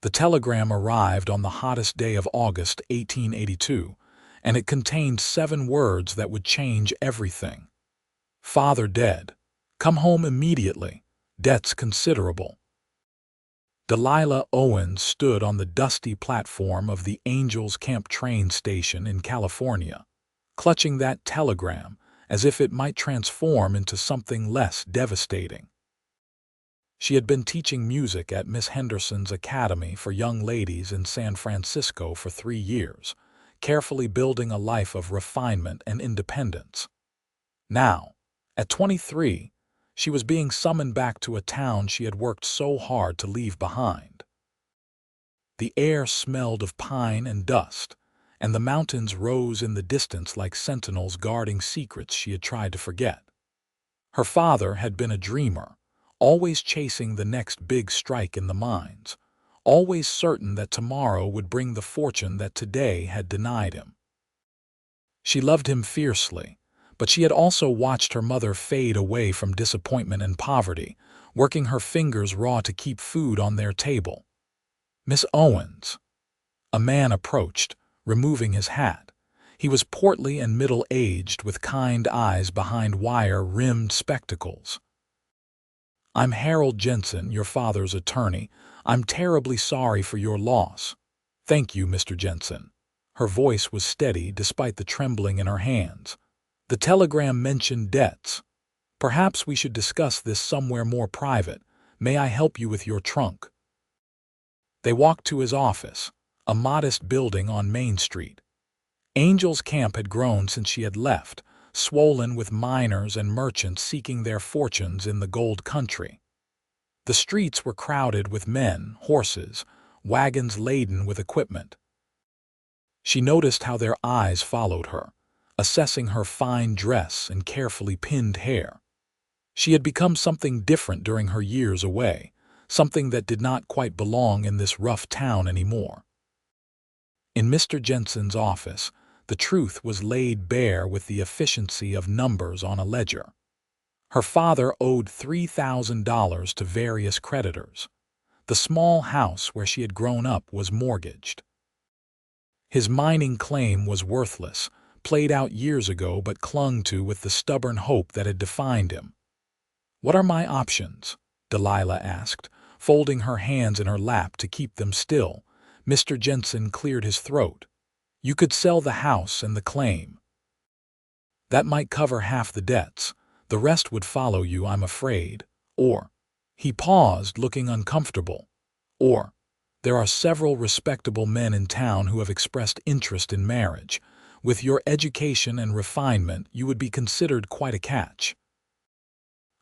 The telegram arrived on the hottest day of August 1882, and it contained 7 words that would change everything. Father dead. Come home immediately. Debts considerable. Delilah Owens stood on the dusty platform of the Angels Camp train station in California, clutching that telegram as if it might transform into something less devastating. She had been teaching music at Miss Henderson's Academy for Young Ladies in San Francisco for 3 years, carefully building a life of refinement and independence. Now, at 23, she was being summoned back to a town she had worked so hard to leave behind. The air smelled of pine and dust, and the mountains rose in the distance like sentinels guarding secrets she had tried to forget. Her father had been a dreamer, always chasing the next big strike in the mines, always certain that tomorrow would bring the fortune that today had denied him. She loved him fiercely, but she had also watched her mother fade away from disappointment and poverty, working her fingers raw to keep food on their table. Miss Owens. A man approached, removing his hat. He was portly and middle-aged, with kind eyes behind wire-rimmed spectacles. "I'm Harold Jensen, your father's attorney. I'm terribly sorry for your loss." "Thank you, Mr. Jensen." Her voice was steady despite the trembling in her hands. "The telegram mentioned debts. Perhaps we should discuss this somewhere more private. May I help you with your trunk?" They walked to his office, a modest building on Main Street. Angel's Camp had grown since she had left, swollen with miners and merchants seeking their fortunes in the gold country. The streets were crowded with men, horses, wagons laden with equipment. She noticed how their eyes followed her, assessing her fine dress and carefully pinned hair. She had become something different during her years away, something that did not quite belong in this rough town anymore. In Mr. Jensen's office, the truth was laid bare with the efficiency of numbers on a ledger. Her father owed $3,000 to various creditors. The small house where she had grown up was mortgaged. His mining claim was worthless, played out years ago but clung to with the stubborn hope that had defined him. "What are my options?" Delilah asked, folding her hands in her lap to keep them still. Mr. Jensen cleared his throat. "You could sell the house and the claim. That might cover half the debts. The rest would follow you, I'm afraid. Or," he paused, looking uncomfortable, "or, there are several respectable men in town who have expressed interest in marriage. With your education and refinement, you would be considered quite a catch.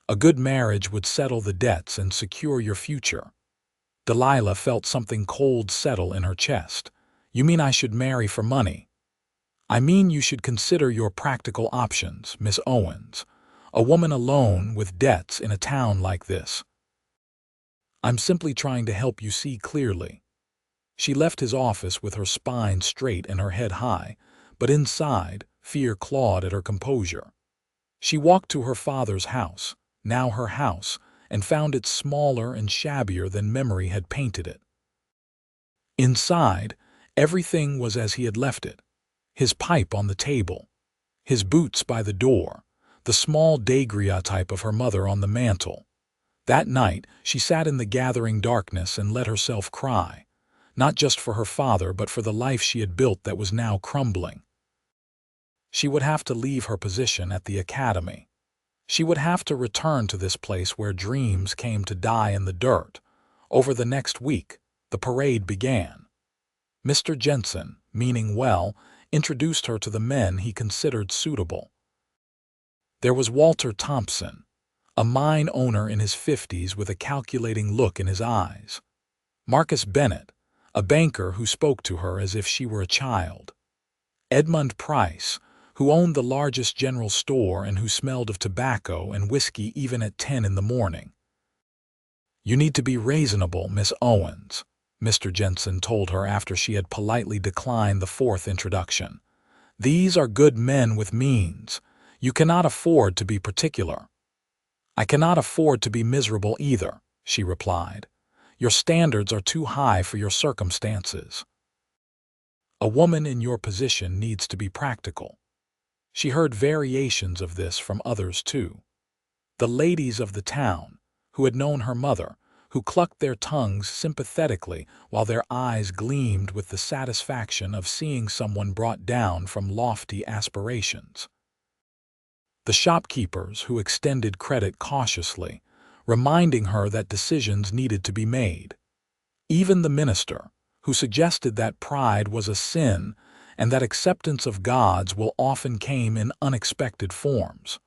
A good marriage would settle the debts and secure your future." Delilah felt something cold settle in her chest. "You mean I should marry for money?" "I mean you should consider your practical options, Miss Owens. A woman alone with debts in a town like this." "I'm simply trying to help you see clearly." She left his office with her spine straight and her head high, but inside, fear clawed at her composure. She walked to her father's house, now her house, and found it smaller and shabbier than memory had painted it. Inside, everything was as he had left it. His pipe on the table, his boots by the door, the small daguerreotype of her mother on the mantel. That night, she sat in the gathering darkness and let herself cry, not just for her father but for the life she had built that was now crumbling. She would have to leave her position at the academy. She would have to return to this place where dreams came to die in the dirt. Over the next week, the parade began. Mr. Jensen, meaning well, introduced her to the men he considered suitable. There was Walter Thompson, a mine owner in his 50s with a calculating look in his eyes. Marcus Bennett, a banker who spoke to her as if she were a child. Edmund Price, who owned the largest general store and who smelled of tobacco and whiskey even at 10 in the morning. "You need to be reasonable, Miss Owens," Mr. Jensen told her after she had politely declined the 4th introduction. "These are good men with means. You cannot afford to be particular." "I cannot afford to be miserable either," she replied. Your standards are too high for your circumstances. A woman in your position needs to be practical. She heard variations of this from others too. The ladies of the town, who had known her mother, who clucked their tongues sympathetically while their eyes gleamed with the satisfaction of seeing someone brought down from lofty aspirations. The shopkeepers who extended credit cautiously, reminding her that decisions needed to be made. Even the minister, who suggested that pride was a sin and that acceptance of God's will often came in unexpected forms.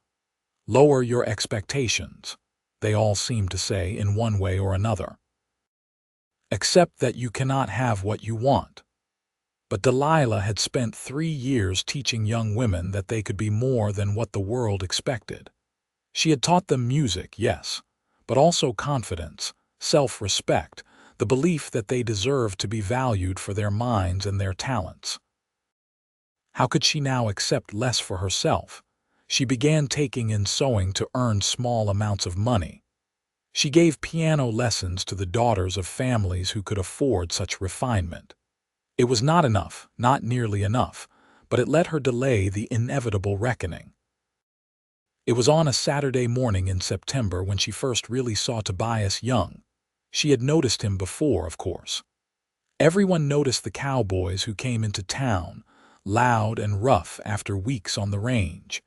Lower your expectations, they all seem to say in one way or another. Accept that you cannot have what you want. But Delilah had spent 3 years teaching young women that they could be more than what the world expected. She had taught them music, yes, but also confidence, self-respect, the belief that they deserved to be valued for their minds and their talents. How could she now accept less for herself? She began taking in sewing to earn small amounts of money. She gave piano lessons to the daughters of families who could afford such refinement. It was not enough, not nearly enough, but it let her delay the inevitable reckoning. It was on a Saturday morning in September when she first really saw Tobias Young. She had noticed him before, of course. Everyone noticed the cowboys who came into town, loud and rough after weeks on the range,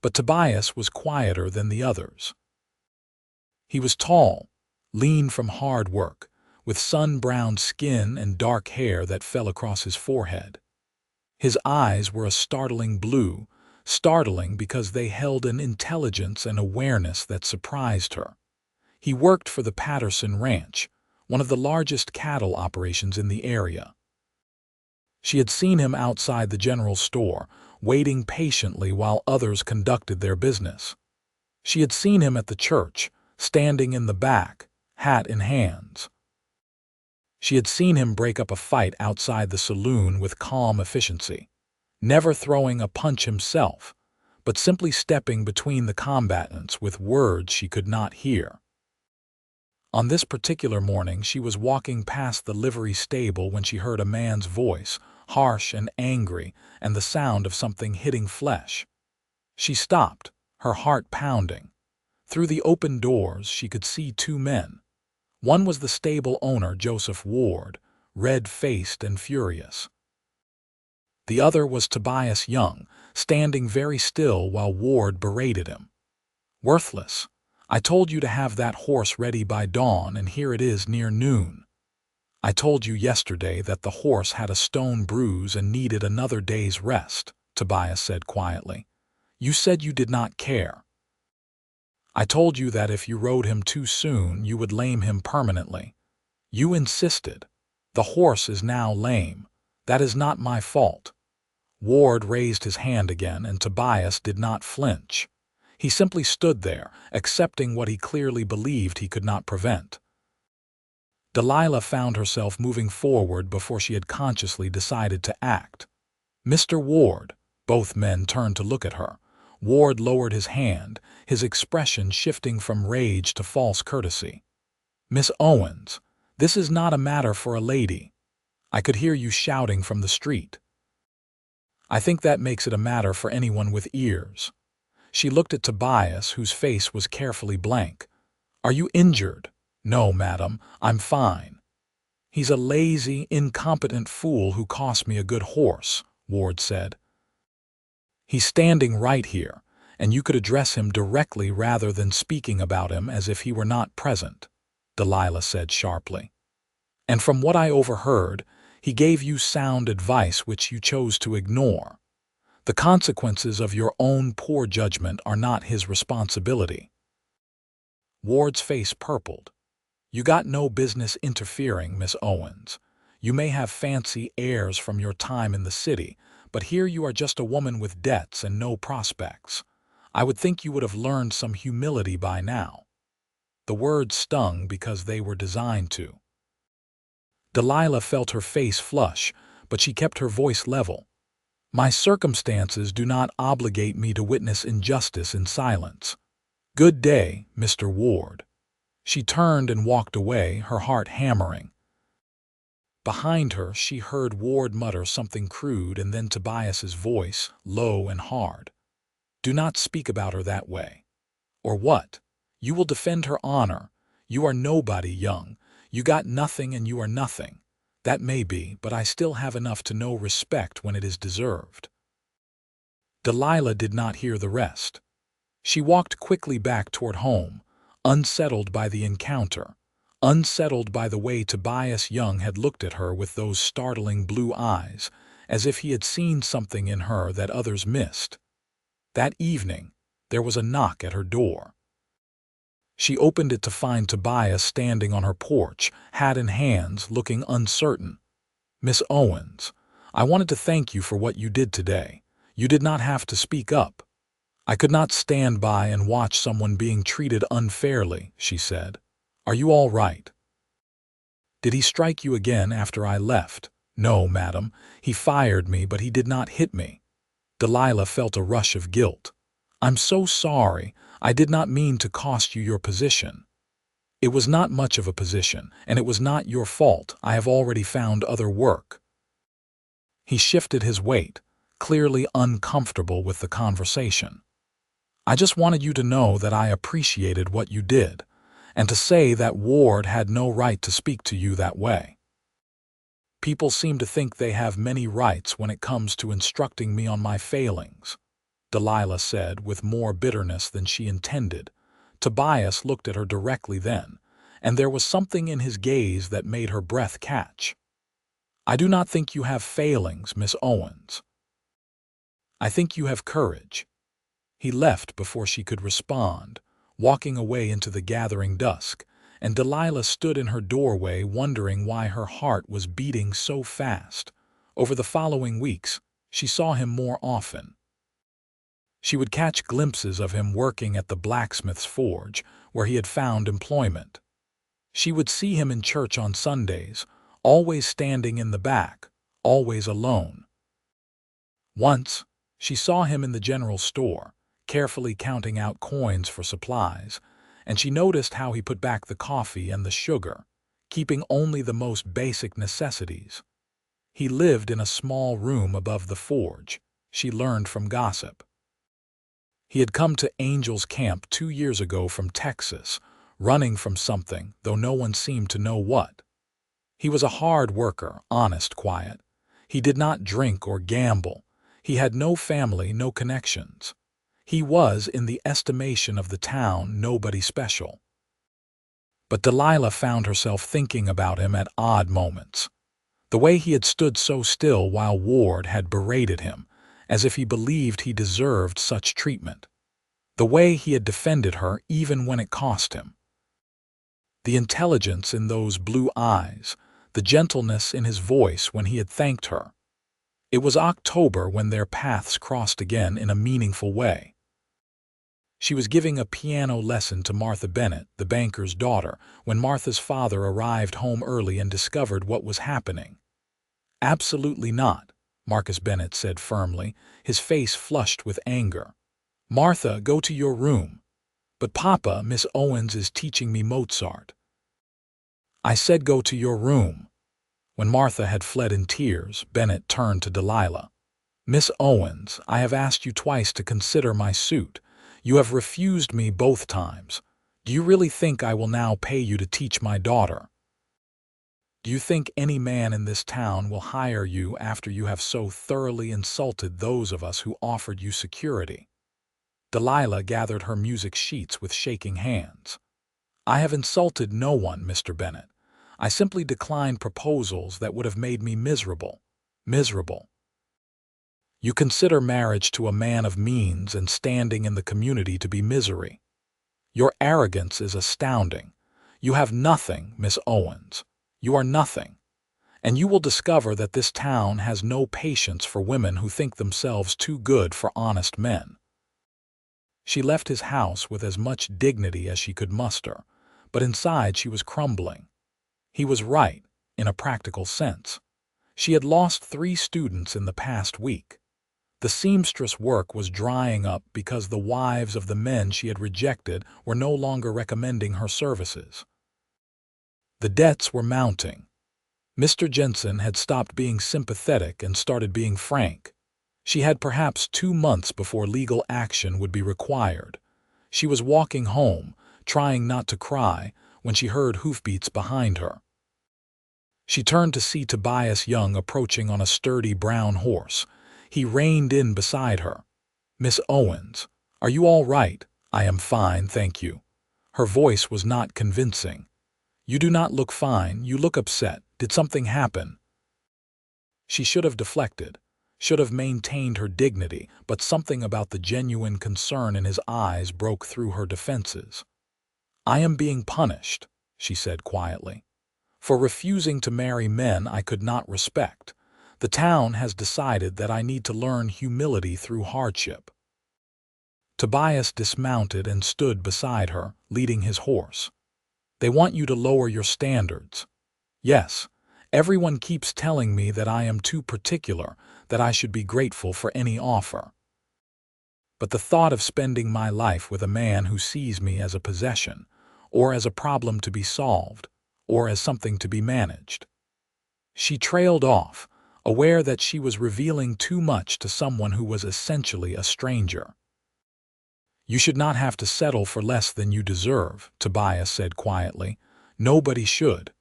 but Tobias was quieter than the others. He was tall, lean from hard work, with sun-browned skin and dark hair that fell across his forehead. His eyes were a startling blue, startling because they held an intelligence and awareness that surprised her. He worked for the Patterson Ranch, one of the largest cattle operations in the area. She had seen him outside the general store, waiting patiently while others conducted their business. She had seen him at the church, standing in the back, hat in hands. She had seen him break up a fight outside the saloon with calm efficiency, never throwing a punch himself, but simply stepping between the combatants with words she could not hear. On this particular morning, she was walking past the livery stable when she heard a man's voice, harsh and angry, and the sound of something hitting flesh. She stopped, her heart pounding. Through the open doors, she could see 2 men. One was the stable owner, Joseph Ward, red-faced and furious. The other was Tobias Young, standing very still while Ward berated him. "Worthless. I told you to have that horse ready by dawn, and here it is near noon. I told you yesterday that the horse had a stone bruise and needed another day's rest," Tobias said quietly. "You said you did not care. I told you that if you rode him too soon, you would lame him permanently. You insisted. The horse is now lame. That is not my fault." Ward raised his hand again, and Tobias did not flinch. He simply stood there, accepting what he clearly believed he could not prevent. Delilah found herself moving forward before she had consciously decided to act. "Mr. Ward," both men turned to look at her. Ward lowered his hand, his expression shifting from rage to false courtesy. "Miss Owens, this is not a matter for a lady. I could hear you shouting from the street. I think that makes it a matter for anyone with ears." She looked at Tobias, whose face was carefully blank. "Are you injured?" "No, madam, I'm fine." "He's a lazy, incompetent fool who cost me a good horse," Ward said. "He's standing right here, and you could address him directly rather than speaking about him as if he were not present," Delilah said sharply. "And from what I overheard, he gave you sound advice which you chose to ignore. The consequences of your own poor judgment are not his responsibility." Ward's face purpled. "You got no business interfering, Miss Owens. You may have fancy airs from your time in the city, but here you are just a woman with debts and no prospects. I would think you would have learned some humility by now." The words stung because they were designed to. Delilah felt her face flush, but she kept her voice level. "My circumstances do not obligate me to witness injustice in silence. Good day, Mr. Ward." She turned and walked away, her heart hammering. Behind her, she heard Ward mutter something crude and then Tobias's voice, low and hard. "Do not speak about her that way." "Or what? You will defend her honor. You are nobody, young. You got nothing and you are nothing. That may be, but I still have enough to know respect when it is deserved." Delilah did not hear the rest. She walked quickly back toward home, unsettled by the encounter, unsettled by the way Tobias Young had looked at her with those startling blue eyes, as if he had seen something in her that others missed. That evening, there was a knock at her door. She opened it to find Tobias standing on her porch, hat in hands, looking uncertain. "Miss Owens, I wanted to thank you for what you did today. You did not have to speak up." "I could not stand by and watch someone being treated unfairly," she said. "Are you all right?" "Did he strike you again after I left?" "No, madam. He fired me, but he did not hit me." Delilah felt a rush of guilt. "I'm so sorry. I did not mean to cost you your position." "It was not much of a position, and it was not your fault. I have already found other work." He shifted his weight, clearly uncomfortable with the conversation. "I just wanted you to know that I appreciated what you did, and to say that Ward had no right to speak to you that way. People seem to think they have many rights when it comes to instructing me on my failings," Delilah said with more bitterness than she intended. Tobias looked at her directly then, and there was something in his gaze that made her breath catch. "I do not think you have failings, Miss Owens. I think you have courage." He left before she could respond, walking away into the gathering dusk, and Delilah stood in her doorway wondering why her heart was beating so fast. Over the following weeks, she saw him more often. She would catch glimpses of him working at the blacksmith's forge, where he had found employment. She would see him in church on Sundays, always standing in the back, always alone. Once, she saw him in the general store, carefully counting out coins for supplies, and she noticed how he put back the coffee and the sugar, keeping only the most basic necessities. He lived in a small room above the forge, she learned from gossip. He had come to Angel's Camp 2 years ago from Texas, running from something, though no one seemed to know what. He was a hard worker, honest, quiet. He did not drink or gamble. He had no family, no connections. He was, in the estimation of the town, nobody special. But Delilah found herself thinking about him at odd moments. The way he had stood so still while Ward had berated him, as if he believed he deserved such treatment. The way he had defended her even when it cost him. The intelligence in those blue eyes, the gentleness in his voice when he had thanked her. It was October when their paths crossed again in a meaningful way. She was giving a piano lesson to Martha Bennett, the banker's daughter, when Martha's father arrived home early and discovered what was happening. "Absolutely not," Marcus Bennett said firmly, his face flushed with anger. "Martha, go to your room." "But Papa, Miss Owens is teaching me Mozart." "I said go to your room." When Martha had fled in tears, Bennett turned to Delilah. "Miss Owens, I have asked you twice to consider my suit. You have refused me both times. Do you really think I will now pay you to teach my daughter? Do you think any man in this town will hire you after you have so thoroughly insulted those of us who offered you security?" Delilah gathered her music sheets with shaking hands. "I have insulted no one, Mr. Bennett. I simply declined proposals that would have made me miserable. Miserable. You consider marriage to a man of means and standing in the community to be misery. Your arrogance is astounding. You have nothing, Miss Owens. You are nothing. And you will discover that this town has no patience for women who think themselves too good for honest men." She left his house with as much dignity as she could muster, but inside she was crumbling. He was right, in a practical sense. She had lost 3 students in the past week. The seamstress work was drying up because the wives of the men she had rejected were no longer recommending her services. The debts were mounting. Mr. Jensen had stopped being sympathetic and started being frank. She had perhaps 2 months before legal action would be required. She was walking home, trying not to cry, when she heard hoofbeats behind her. She turned to see Tobias Young approaching on a sturdy brown horse. He reined in beside her. "Miss Owens, are you all right?" "I am fine, thank you." Her voice was not convincing. "You do not look fine, you look upset. Did something happen?" She should have deflected, should have maintained her dignity, but something about the genuine concern in his eyes broke through her defenses. "I am being punished," she said quietly, "for refusing to marry men I could not respect. The town has decided that I need to learn humility through hardship." Tobias dismounted and stood beside her, leading his horse. "They want you to lower your standards." "Yes, everyone keeps telling me that I am too particular, that I should be grateful for any offer. But the thought of spending my life with a man who sees me as a possession, or as a problem to be solved, or as something to be managed." She trailed off, aware that she was revealing too much to someone who was essentially a stranger. "You should not have to settle for less than you deserve," Tobias said quietly. "Nobody should.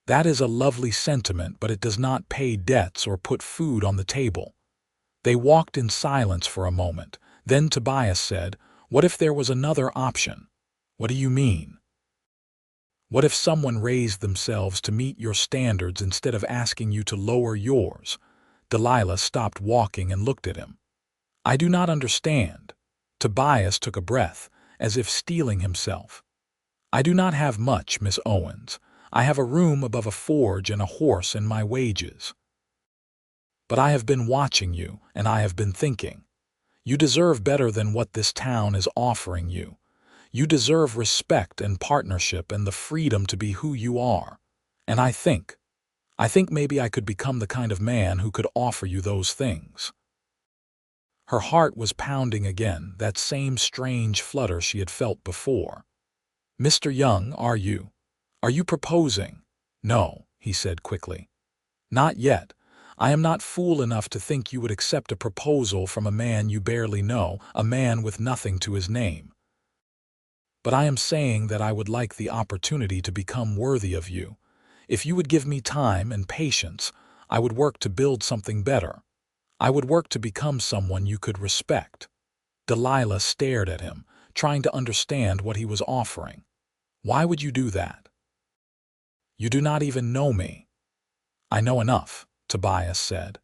That is a lovely sentiment, but it does not pay debts or put food on the table." They walked in silence for a moment. Then Tobias said, "What if there was another option?" "What do you mean?" "What if someone raised themselves to meet your standards instead of asking you to lower yours?" Delilah stopped walking and looked at him. "I do not understand." Tobias took a breath, as if steeling himself. "I do not have much, Miss Owens. I have a room above a forge and a horse and my wages. But I have been watching you, and I have been thinking. You deserve better than what this town is offering you. You deserve respect and partnership and the freedom to be who you are. And I think maybe I could become the kind of man who could offer you those things." Her heart was pounding again, that same strange flutter she had felt before. "Mr. Young, are you proposing?" "No," he said quickly. "Not yet. I am not fool enough to think you would accept a proposal from a man you barely know, a man with nothing to his name. But I am saying that I would like the opportunity to become worthy of you. If you would give me time and patience, I would work to build something better. I would work to become someone you could respect." Delilah stared at him, trying to understand what he was offering. "Why would you do that?" "You do not even know me." "I know enough," Tobias said.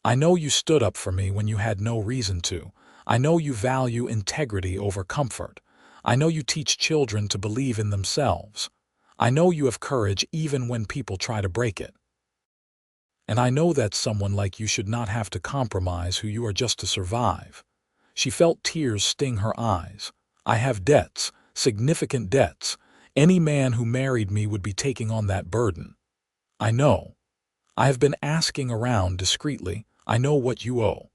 "I know you stood up for me when you had no reason to. I know you value integrity over comfort. I know you teach children to believe in themselves. I know you have courage even when people try to break it. And I know that someone like you should not have to compromise who you are just to survive." She felt tears sting her eyes. "I have debts, significant debts. Any man who married me would be taking on that burden. I know. I have been asking around discreetly. I know what you owe."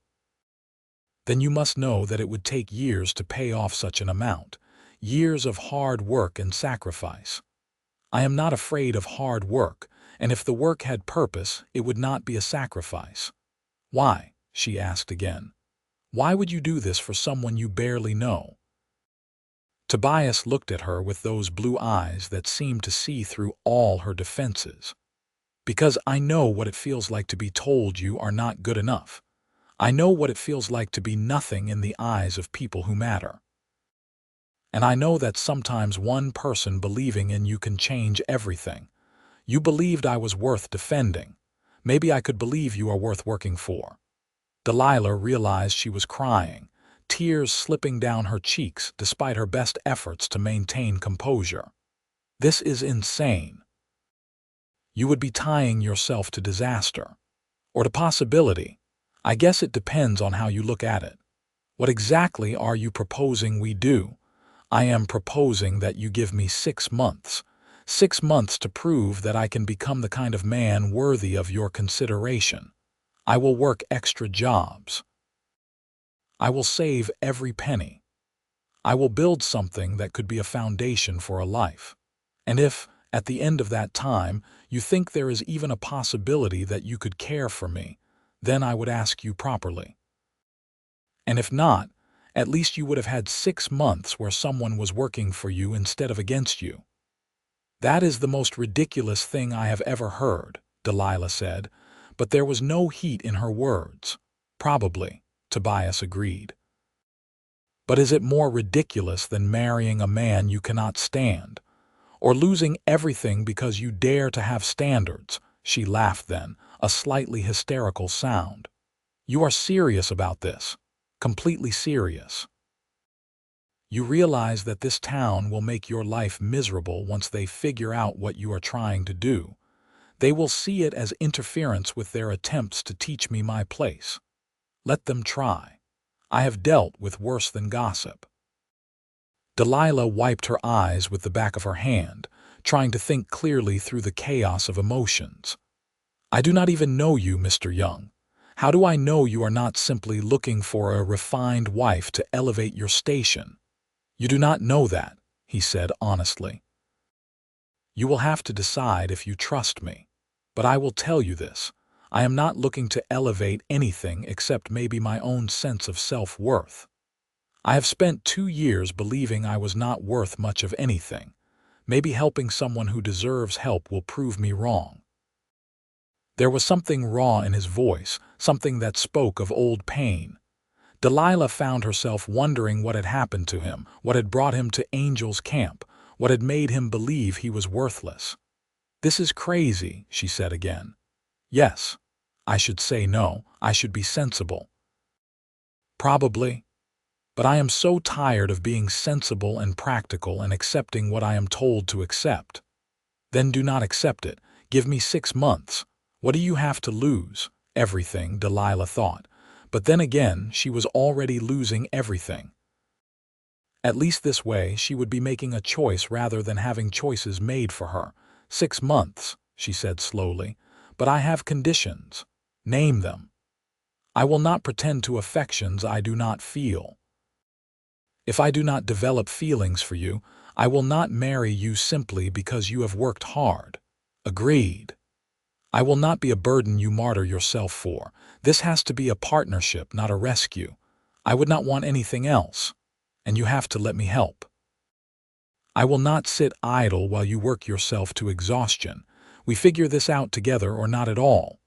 "Then you must know that it would take years to pay off such an amount, years of hard work and sacrifice." "I am not afraid of hard work, and if the work had purpose, it would not be a sacrifice." "Why?" she asked again. "Why would you do this for someone you barely know?" Tobias looked at her with those blue eyes that seemed to see through all her defenses. "Because I know what it feels like to be told you are not good enough. I know what it feels like to be nothing in the eyes of people who matter. And I know that sometimes one person believing in you can change everything. You believed I was worth defending. Maybe I could believe you are worth working for." Delilah realized she was crying, tears slipping down her cheeks despite her best efforts to maintain composure. "This is insane. You would be tying yourself to disaster. Or to possibility. I guess it depends on how you look at it. What exactly are you proposing we do?" "I am proposing that you give me 6 months. 6 months to prove that I can become the kind of man worthy of your consideration. I will work extra jobs." I will save every penny. I will build something that could be a foundation for a life. And if, at the end of that time, you think there is even a possibility that you could care for me, then I would ask you properly. And if not, at least you would have had 6 months where someone was working for you instead of against you. That is the most ridiculous thing I have ever heard, Delilah said, but there was no heat in her words. Probably, Tobias agreed. But is it more ridiculous than marrying a man you cannot stand? Or losing everything because you dare to have standards? She laughed then, a slightly hysterical sound. You are serious about this. Completely serious. You realize that this town will make your life miserable once they figure out what you are trying to do. They will see it as interference with their attempts to teach me my place. Let them try. I have dealt with worse than gossip. Delilah wiped her eyes with the back of her hand, trying to think clearly through the chaos of emotions. I do not even know you, Mr. Young. How do I know you are not simply looking for a refined wife to elevate your station? You do not know that, he said honestly. You will have to decide if you trust me. But I will tell you this. I am not looking to elevate anything except maybe my own sense of self-worth. I have spent 2 years believing I was not worth much of anything. Maybe helping someone who deserves help will prove me wrong. There was something raw in his voice, something that spoke of old pain. Delilah found herself wondering what had happened to him, what had brought him to Angel's camp, what had made him believe he was worthless. This is crazy, she said again. Yes. I should say no. I should be sensible. Probably. But I am so tired of being sensible and practical and accepting what I am told to accept. Then do not accept it. Give me 6 months. What do you have to lose? Everything, Delilah thought. But then again, she was already losing everything. At least this way, she would be making a choice rather than having choices made for her. 6 months, she said slowly. But I have conditions. Name them. I will not pretend to affections I do not feel. If I do not develop feelings for you, I will not marry you simply because you have worked hard. Agreed. I will not be a burden you martyr yourself for. This has to be a partnership, not a rescue. I would not want anything else. And you have to let me help. I will not sit idle while you work yourself to exhaustion. We figure this out together or not at all.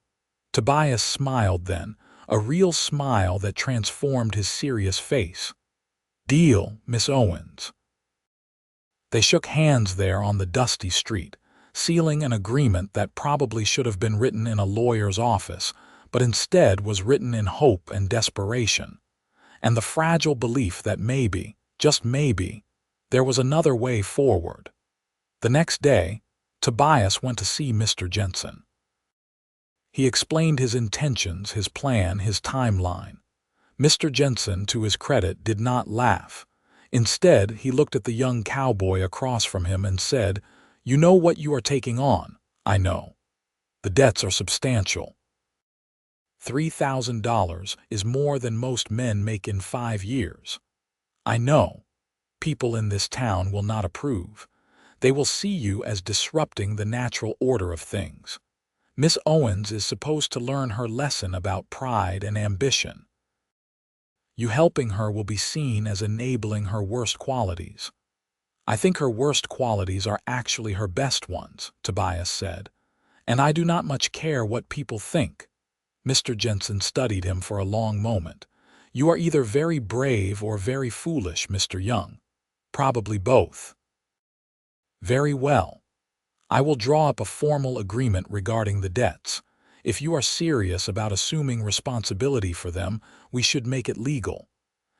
Tobias smiled then, a real smile that transformed his serious face. Deal, Miss Owens. They shook hands there on the dusty street, sealing an agreement that probably should have been written in a lawyer's office, but instead was written in hope and desperation, and the fragile belief that maybe, just maybe, there was another way forward. The next day, Tobias went to see Mr. Jensen. He explained his intentions, his plan, his timeline. Mr. Jensen, to his credit, did not laugh. Instead, he looked at the young cowboy across from him and said, "You know what you are taking on, I know. The debts are substantial. $3,000 is more than most men make in 5 years. I know. People in this town will not approve. They will see you as disrupting the natural order of things. Miss Owens is supposed to learn her lesson about pride and ambition. You helping her will be seen as enabling her worst qualities. I think her worst qualities are actually her best ones," Tobias said. "And I do not much care what people think." Mr. Jensen studied him for a long moment. "You are either very brave or very foolish, Mr. Young. Probably both." "Very well. I will draw up a formal agreement regarding the debts. If you are serious about assuming responsibility for them, we should make it legal.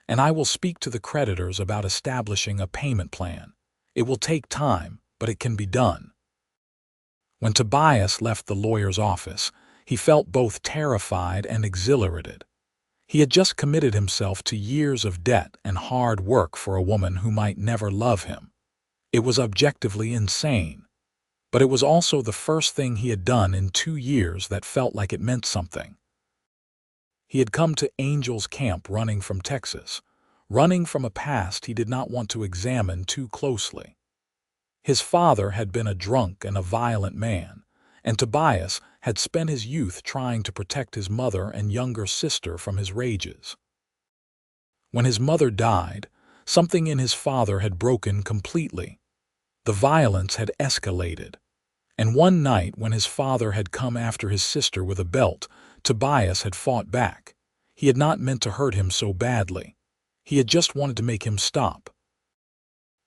And I will speak to the creditors about establishing a payment plan. It will take time, but it can be done." When Tobias left the lawyer's office, he felt both terrified and exhilarated. He had just committed himself to years of debt and hard work for a woman who might never love him. It was objectively insane. But it was also the first thing he had done in 2 years that felt like it meant something. He had come to Angel's Camp running from Texas, running from a past he did not want to examine too closely. His father had been a drunk and a violent man, and Tobias had spent his youth trying to protect his mother and younger sister from his rages. When his mother died, something in his father had broken completely. The violence had escalated, and one night when his father had come after his sister with a belt, Tobias had fought back. He had not meant to hurt him so badly. He had just wanted to make him stop.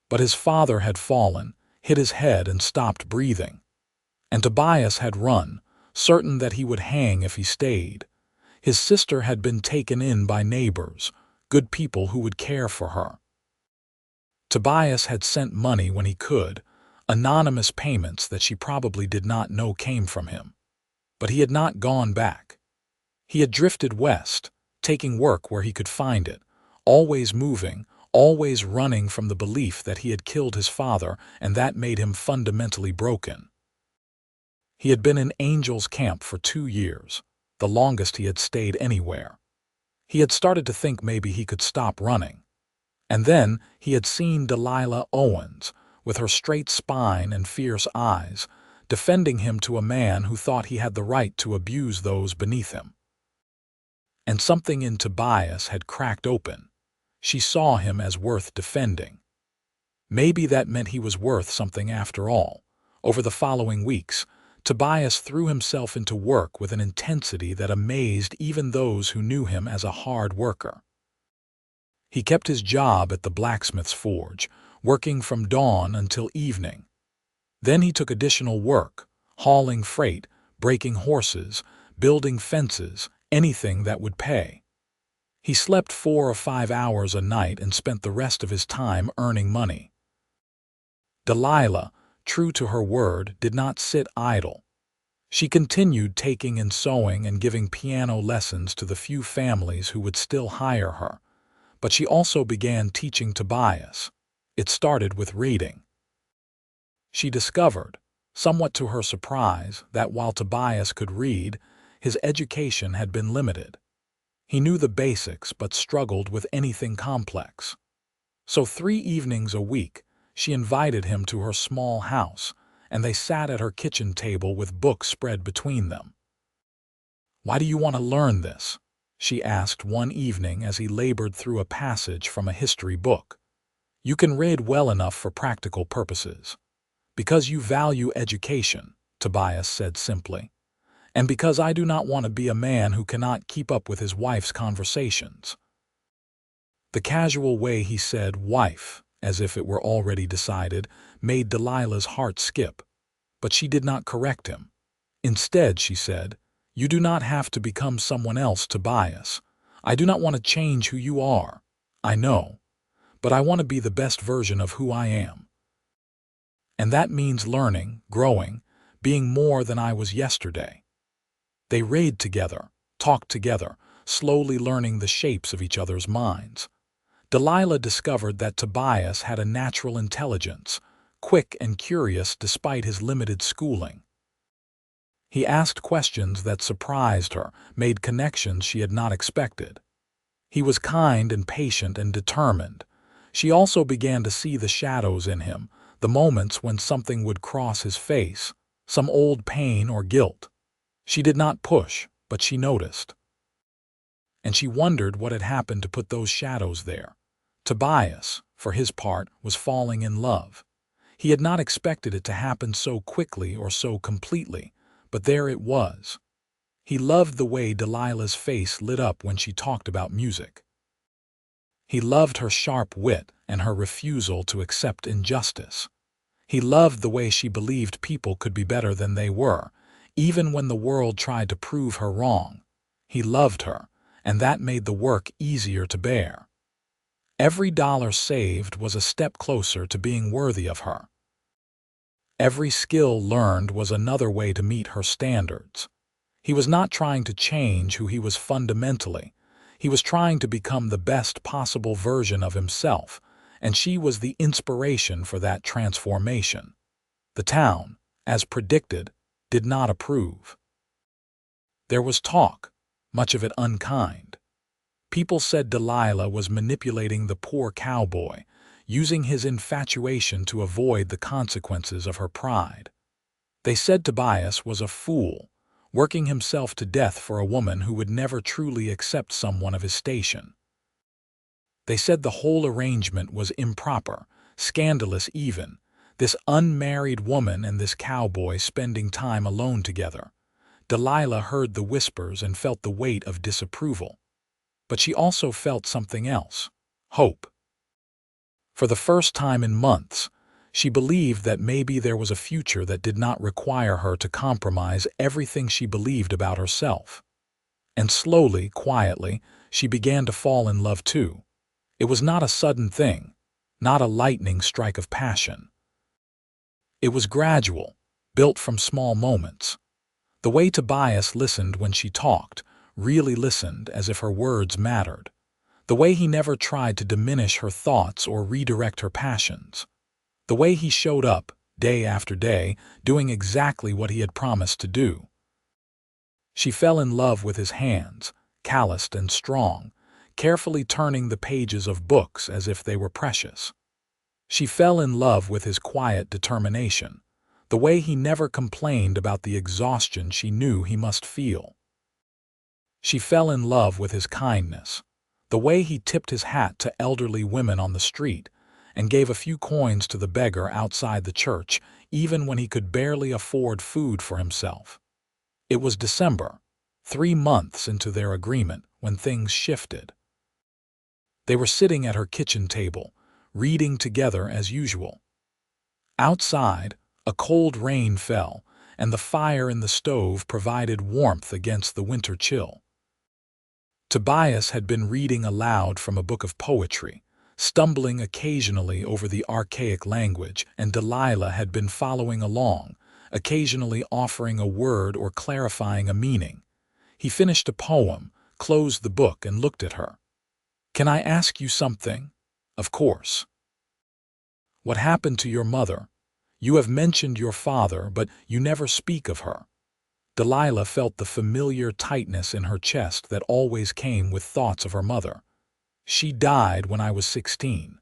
But his father had fallen, hit his head, and stopped breathing. And Tobias had run, certain that he would hang if he stayed. His sister had been taken in by neighbors, good people who would care for her. Tobias had sent money when he could, anonymous payments that she probably did not know came from him. But he had not gone back. He had drifted west, taking work where he could find it, always moving, always running from the belief that he had killed his father, and that made him fundamentally broken. He had been in Angel's Camp for 2 years, the longest he had stayed anywhere. He had started to think maybe he could stop running. And then he had seen Delilah Owens, with her straight spine and fierce eyes, defending him to a man who thought he had the right to abuse those beneath him. And something in Tobias had cracked open. She saw him as worth defending. Maybe that meant he was worth something after all. Over the following weeks, Tobias threw himself into work with an intensity that amazed even those who knew him as a hard worker. He kept his job at the blacksmith's forge, working from dawn until evening. Then he took additional work, hauling freight, breaking horses, building fences, anything that would pay. He slept 4 or 5 hours a night and spent the rest of his time earning money. Delilah, true to her word, did not sit idle. She continued taking and sewing and giving piano lessons to the few families who would still hire her. But she also began teaching Tobias. It started with reading. She discovered, somewhat to her surprise, that while Tobias could read, his education had been limited. He knew the basics but struggled with anything complex. So 3 evenings a week, she invited him to her small house, and they sat at her kitchen table with books spread between them. "Why do you want to learn this?" she asked one evening as he labored through a passage from a history book. "You can read well enough for practical purposes." "Because you value education," Tobias said simply. "And because I do not want to be a man who cannot keep up with his wife's conversations." The casual way he said "wife," as if it were already decided, made Delilah's heart skip. But she did not correct him. Instead, she said, "You do not have to become someone else, Tobias. I do not want to change who you are. I know. But I want to be the best version of who I am. And that means learning, growing, being more than I was yesterday." They read together, talked together, slowly learning the shapes of each other's minds. Delilah discovered that Tobias had a natural intelligence, quick and curious despite his limited schooling. He asked questions that surprised her, made connections she had not expected. He was kind and patient and determined. She also began to see the shadows in him, the moments when something would cross his face, some old pain or guilt. She did not push, but she noticed. And she wondered what had happened to put those shadows there. Tobias, for his part, was falling in love. He had not expected it to happen so quickly or so completely, but there it was. He loved the way Delilah's face lit up when she talked about music. He loved her sharp wit and her refusal to accept injustice. He loved the way she believed people could be better than they were, even when the world tried to prove her wrong. He loved her, and that made the work easier to bear. Every dollar saved was a step closer to being worthy of her. Every skill learned was another way to meet her standards. He was not trying to change who he was fundamentally. He was trying to become the best possible version of himself, and she was the inspiration for that transformation. The town, as predicted, did not approve. There was talk. much of it unkind. People said Delilah was manipulating the poor cowboy, using his infatuation to avoid the consequences of her pride. They said Tobias was a fool, working himself to death for a woman who would never truly accept someone of his station. They said the whole arrangement was improper, scandalous even, this unmarried woman and this cowboy spending time alone together. Delilah heard the whispers and felt the weight of disapproval. But she also felt something else, hope. For the first time in months, she believed that maybe there was a future that did not require her to compromise everything she believed about herself. And slowly, quietly, she began to fall in love too. It was not a sudden thing, not a lightning strike of passion. It was gradual, built from small moments. The way Tobias listened when she talked, really listened as if her words mattered. The way he never tried to diminish her thoughts or redirect her passions. The way he showed up, day after day, doing exactly what he had promised to do. She fell in love with his hands, calloused and strong, carefully turning the pages of books as if they were precious. She fell in love with his quiet determination, the way he never complained about the exhaustion she knew he must feel. She fell in love with his kindness, the way he tipped his hat to elderly women on the street and gave a few coins to the beggar outside the church, even when he could barely afford food for himself. It was December, 3 months into their agreement, when things shifted. They were sitting at her kitchen table, reading together as usual. Outside, a cold rain fell, and the fire in the stove provided warmth against the winter chill. Tobias had been reading aloud from a book of poetry, stumbling occasionally over the archaic language, and Delilah had been following along, occasionally offering a word or clarifying a meaning. He finished a poem, closed the book, and looked at her. "Can I ask you something?" "Of course." "What happened to your mother? You have mentioned your father, but you never speak of her." Delilah felt the familiar tightness in her chest that always came with thoughts of her mother. "She died when I was 16.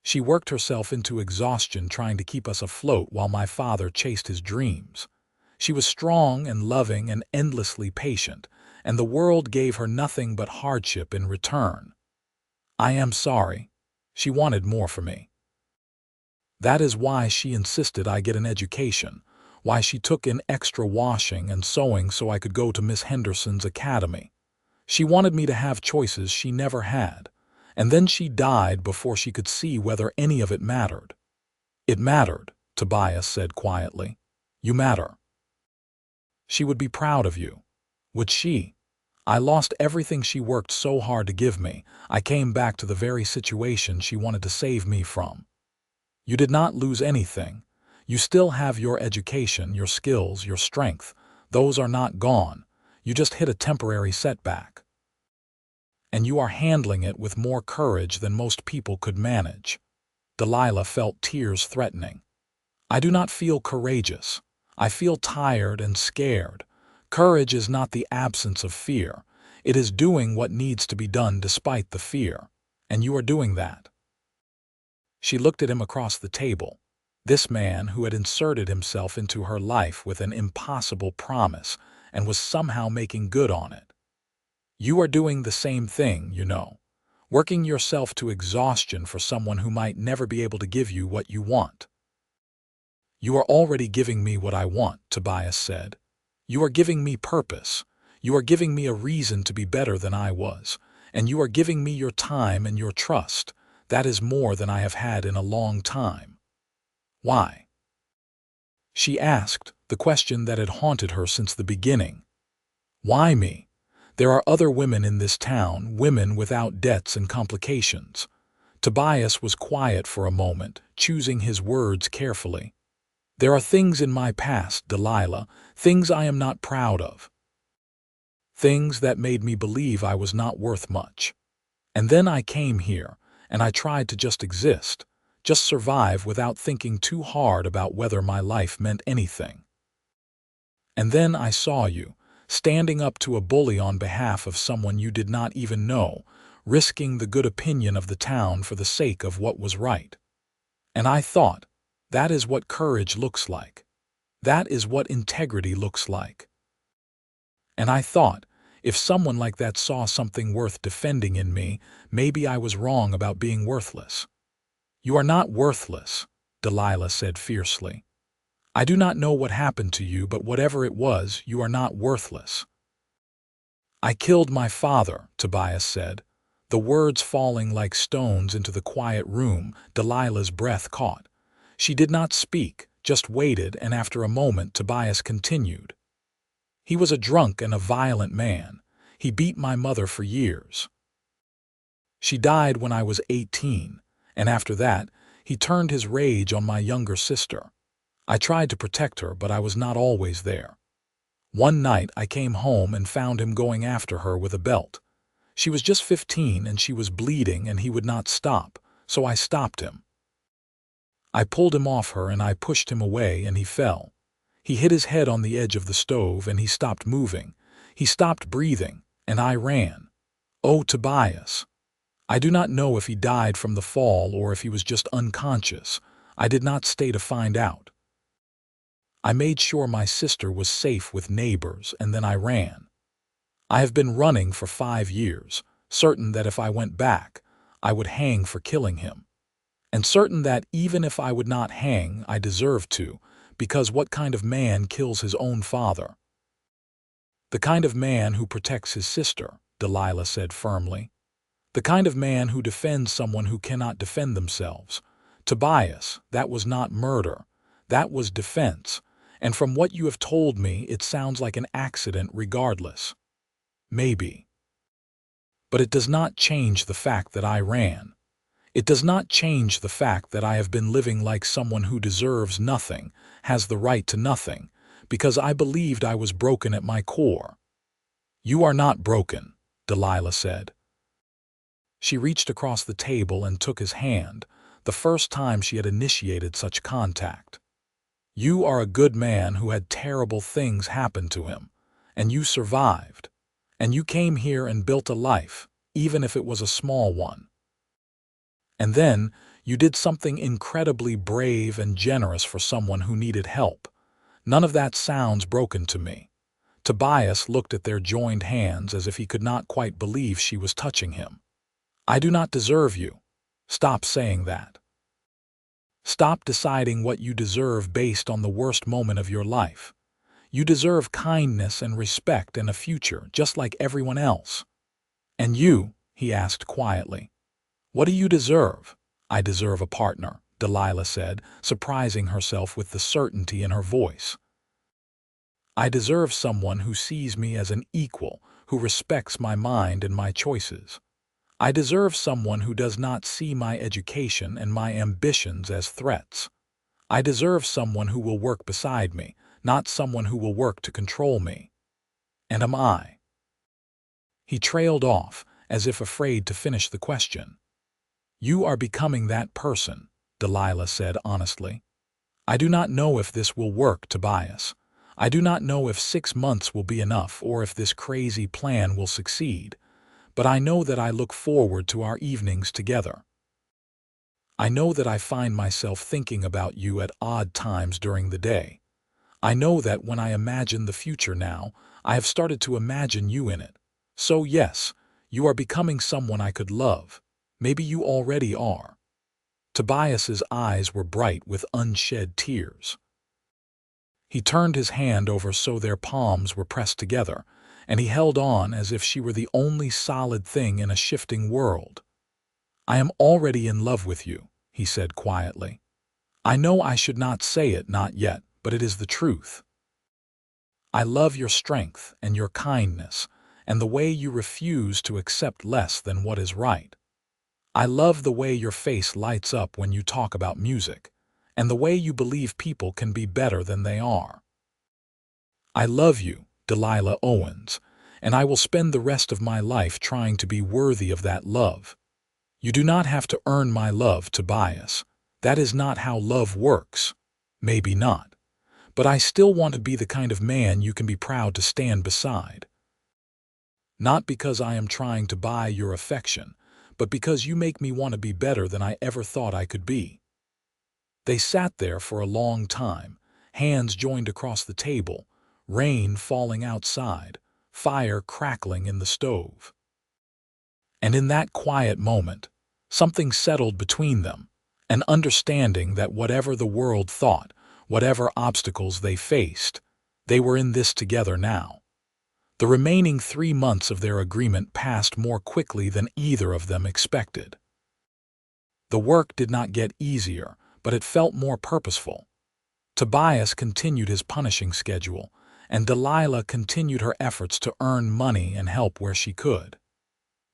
She worked herself into exhaustion trying to keep us afloat while my father chased his dreams. She was strong and loving and endlessly patient, and the world gave her nothing but hardship in return. I am sorry. She wanted more for me. That is why she insisted I get an education, why she took in extra washing and sewing so I could go to Miss Henderson's academy. She wanted me to have choices she never had, and then she died before she could see whether any of it mattered." "It mattered," Tobias said quietly. "You matter. She would be proud of you." "Would she? I lost everything she worked so hard to give me. I came back to the very situation she wanted to save me from." "You did not lose anything. You still have your education, your skills, your strength. Those are not gone. You just hit a temporary setback. And you are handling it with more courage than most people could manage." Delilah felt tears threatening. "I do not feel courageous. I feel tired and scared. Courage is not the absence of fear. It is doing what needs to be done despite the fear. And you are doing that." She looked at him across the table. This man who had inserted himself into her life with an impossible promise and was somehow making good on it. "You are doing the same thing, you know. Working yourself to exhaustion for someone who might never be able to give you what you want." "You are already giving me what I want," Tobias said. "You are giving me purpose. You are giving me a reason to be better than I was. And you are giving me your time and your trust. That is more than I have had in a long time." "Why?" She asked, the question that had haunted her since the beginning. "Why me? There are other women in this town, women without debts and complications." Tobias was quiet for a moment, choosing his words carefully. "There are things in my past, Delilah, things I am not proud of. Things that made me believe I was not worth much. And then I came here, and I tried to just exist, just survive without thinking too hard about whether my life meant anything. And then I saw you, standing up to a bully on behalf of someone you did not even know, risking the good opinion of the town for the sake of what was right. And I thought, that is what courage looks like. That is what integrity looks like. And I thought, if someone like that saw something worth defending in me, maybe I was wrong about being worthless. You are not worthless, Delilah said fiercely. I do not know what happened to you, but whatever it was, you are not worthless. I killed my father, Tobias said, the words falling like stones into the quiet room. Delilah's breath caught. She did not speak, just waited, and after a moment Tobias continued. He was a drunk and a violent man. He beat my mother for years. She died when I was 18, and after that, he turned his rage on my younger sister. I tried to protect her, but I was not always there. One night I came home and found him going after her with a belt. She was just 15 and she was bleeding and he would not stop, so I stopped him. I pulled him off her and I pushed him away and he fell. He hit his head on the edge of the stove and he stopped moving. He stopped breathing, and I ran. Oh, Tobias. I do not know if he died from the fall or if he was just unconscious. I did not stay to find out. I made sure my sister was safe with neighbors, and then I ran. I have been running for 5 years, certain that if I went back, I would hang for killing him. And certain that even if I would not hang, I deserved to, because what kind of man kills his own father? The kind of man who protects his sister, Delilah said firmly. The kind of man who defends someone who cannot defend themselves. Tobias, that was not murder. That was defense. And from what you have told me, it sounds like an accident regardless. Maybe. But it does not change the fact that I ran. It does not change the fact that I have been living like someone who deserves nothing, has the right to nothing, because I believed I was broken at my core. You are not broken, Delilah said. She reached across the table and took his hand, the first time she had initiated such contact. You are a good man who had terrible things happen to him, and you survived, and you came here and built a life, even if it was a small one. And then you did something incredibly brave and generous for someone who needed help. None of that sounds broken to me. Tobias looked at their joined hands as if he could not quite believe she was touching him. I do not deserve you. Stop saying that. Stop deciding what you deserve based on the worst moment of your life. You deserve kindness and respect and a future, just like everyone else. And you, he asked quietly, what do you deserve? I deserve a partner, Delilah said, surprising herself with the certainty in her voice. I deserve someone who sees me as an equal, who respects my mind and my choices. I deserve someone who does not see my education and my ambitions as threats. I deserve someone who will work beside me, not someone who will work to control me. And am I? He trailed off, as if afraid to finish the question. You are becoming that person, Delilah said honestly. I do not know if this will work, Tobias. I do not know if 6 months will be enough or if this crazy plan will succeed. But I know that I look forward to our evenings together. I know that I find myself thinking about you at odd times during the day. I know that when I imagine the future now, I have started to imagine you in it. So yes, you are becoming someone I could love. Maybe you already are. Tobias's eyes were bright with unshed tears. He turned his hand over so their palms were pressed together, and he held on as if she were the only solid thing in a shifting world. I am already in love with you, he said quietly. I know I should not say it, not yet, but it is the truth. I love your strength and your kindness, and the way you refuse to accept less than what is right. I love the way your face lights up when you talk about music, and the way you believe people can be better than they are. I love you, Delilah Owens, and I will spend the rest of my life trying to be worthy of that love. You do not have to earn my love, Tobias. That is not how love works. Maybe not. but I still want to be the kind of man you can be proud to stand beside. Not because I am trying to buy your affection, but because you make me want to be better than I ever thought I could be." They sat there for a long time, hands joined across the table, rain falling outside, fire crackling in the stove. And in that quiet moment, something settled between them, an understanding that whatever the world thought, whatever obstacles they faced, they were in this together now. The remaining 3 months of their agreement passed more quickly than either of them expected. The work did not get easier, but it felt more purposeful. Tobias continued his punishing schedule, and Delilah continued her efforts to earn money and help where she could.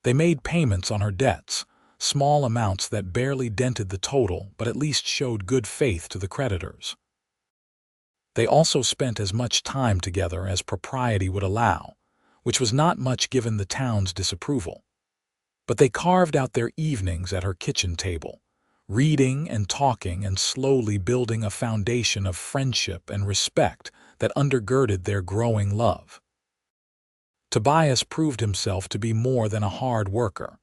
They made payments on her debts, small amounts that barely dented the total but at least showed good faith to the creditors. They also spent as much time together as propriety would allow, which was not much given the town's disapproval. But they carved out their evenings at her kitchen table, reading and talking and slowly building a foundation of friendship and respect that undergirded their growing love. Tobias proved himself to be more than a hard worker.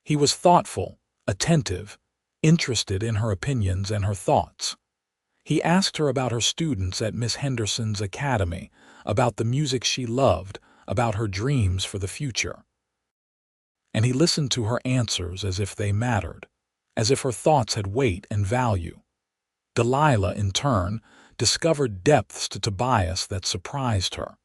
He was thoughtful, attentive, interested in her opinions and her thoughts. He asked her about her students at Miss Henderson's academy, about the music she loved, about her dreams for the future. And he listened to her answers as if they mattered, as if her thoughts had weight and value. Delilah, in turn, discovered depths to Tobias that surprised her.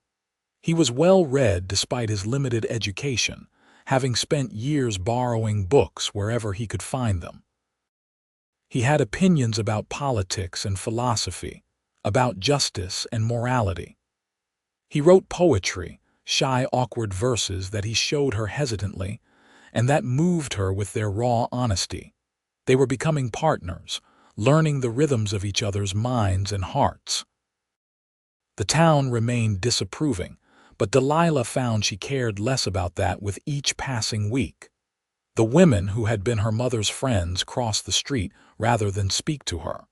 He was well-read despite his limited education, having spent years borrowing books wherever he could find them. He had opinions about politics and philosophy, about justice and morality. He wrote poetry, shy, awkward verses that he showed her hesitantly, and that moved her with their raw honesty. They were becoming partners, learning the rhythms of each other's minds and hearts. The town remained disapproving, but Delilah found she cared less about that with each passing week. The women who had been her mother's friends crossed the street rather than speak to her.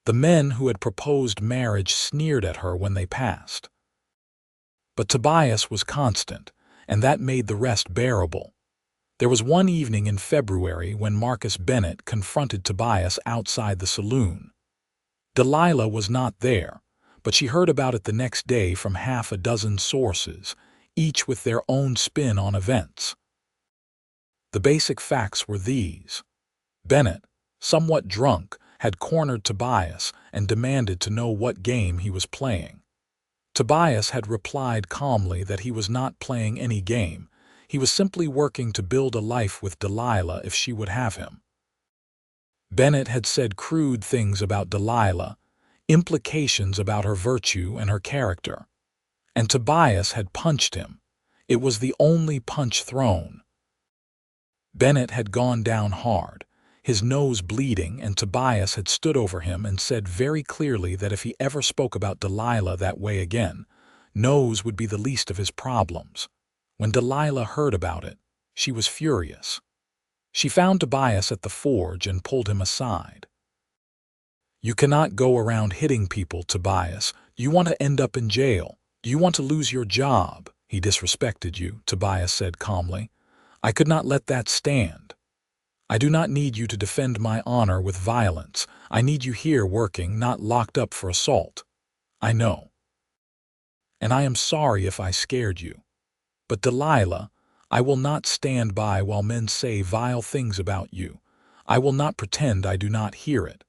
The men who had proposed marriage sneered at her when they passed. But Tobias was constant, and that made the rest bearable. There was one evening in February when Marcus Bennett confronted Tobias outside the saloon. Delilah was not there, but she heard about it the next day from half a dozen sources, each with their own spin on events. The basic facts were these. Bennett, somewhat drunk, had cornered Tobias and demanded to know what game he was playing. Tobias had replied calmly that he was not playing any game. He was simply working to build a life with Delilah if she would have him. Bennett had said crude things about Delilah, implications about her virtue and her character. And Tobias had punched him. It was the only punch thrown. Bennett had gone down hard, his nose bleeding, and Tobias had stood over him and said very clearly that if he ever spoke about Delilah that way again, nose would be the least of his problems. When Delilah heard about it, she was furious. She found Tobias at the forge and pulled him aside. "You cannot go around hitting people, Tobias. Do you want to end up in jail? Do you want to lose your job?" "He disrespected you," Tobias said calmly. "I could not let that stand. I do not need you to defend my honor with violence. I need you here working, not locked up for assault. I know. And I am sorry if I scared you. But Delilah, I will not stand by while men say vile things about you. I will not pretend I do not hear it.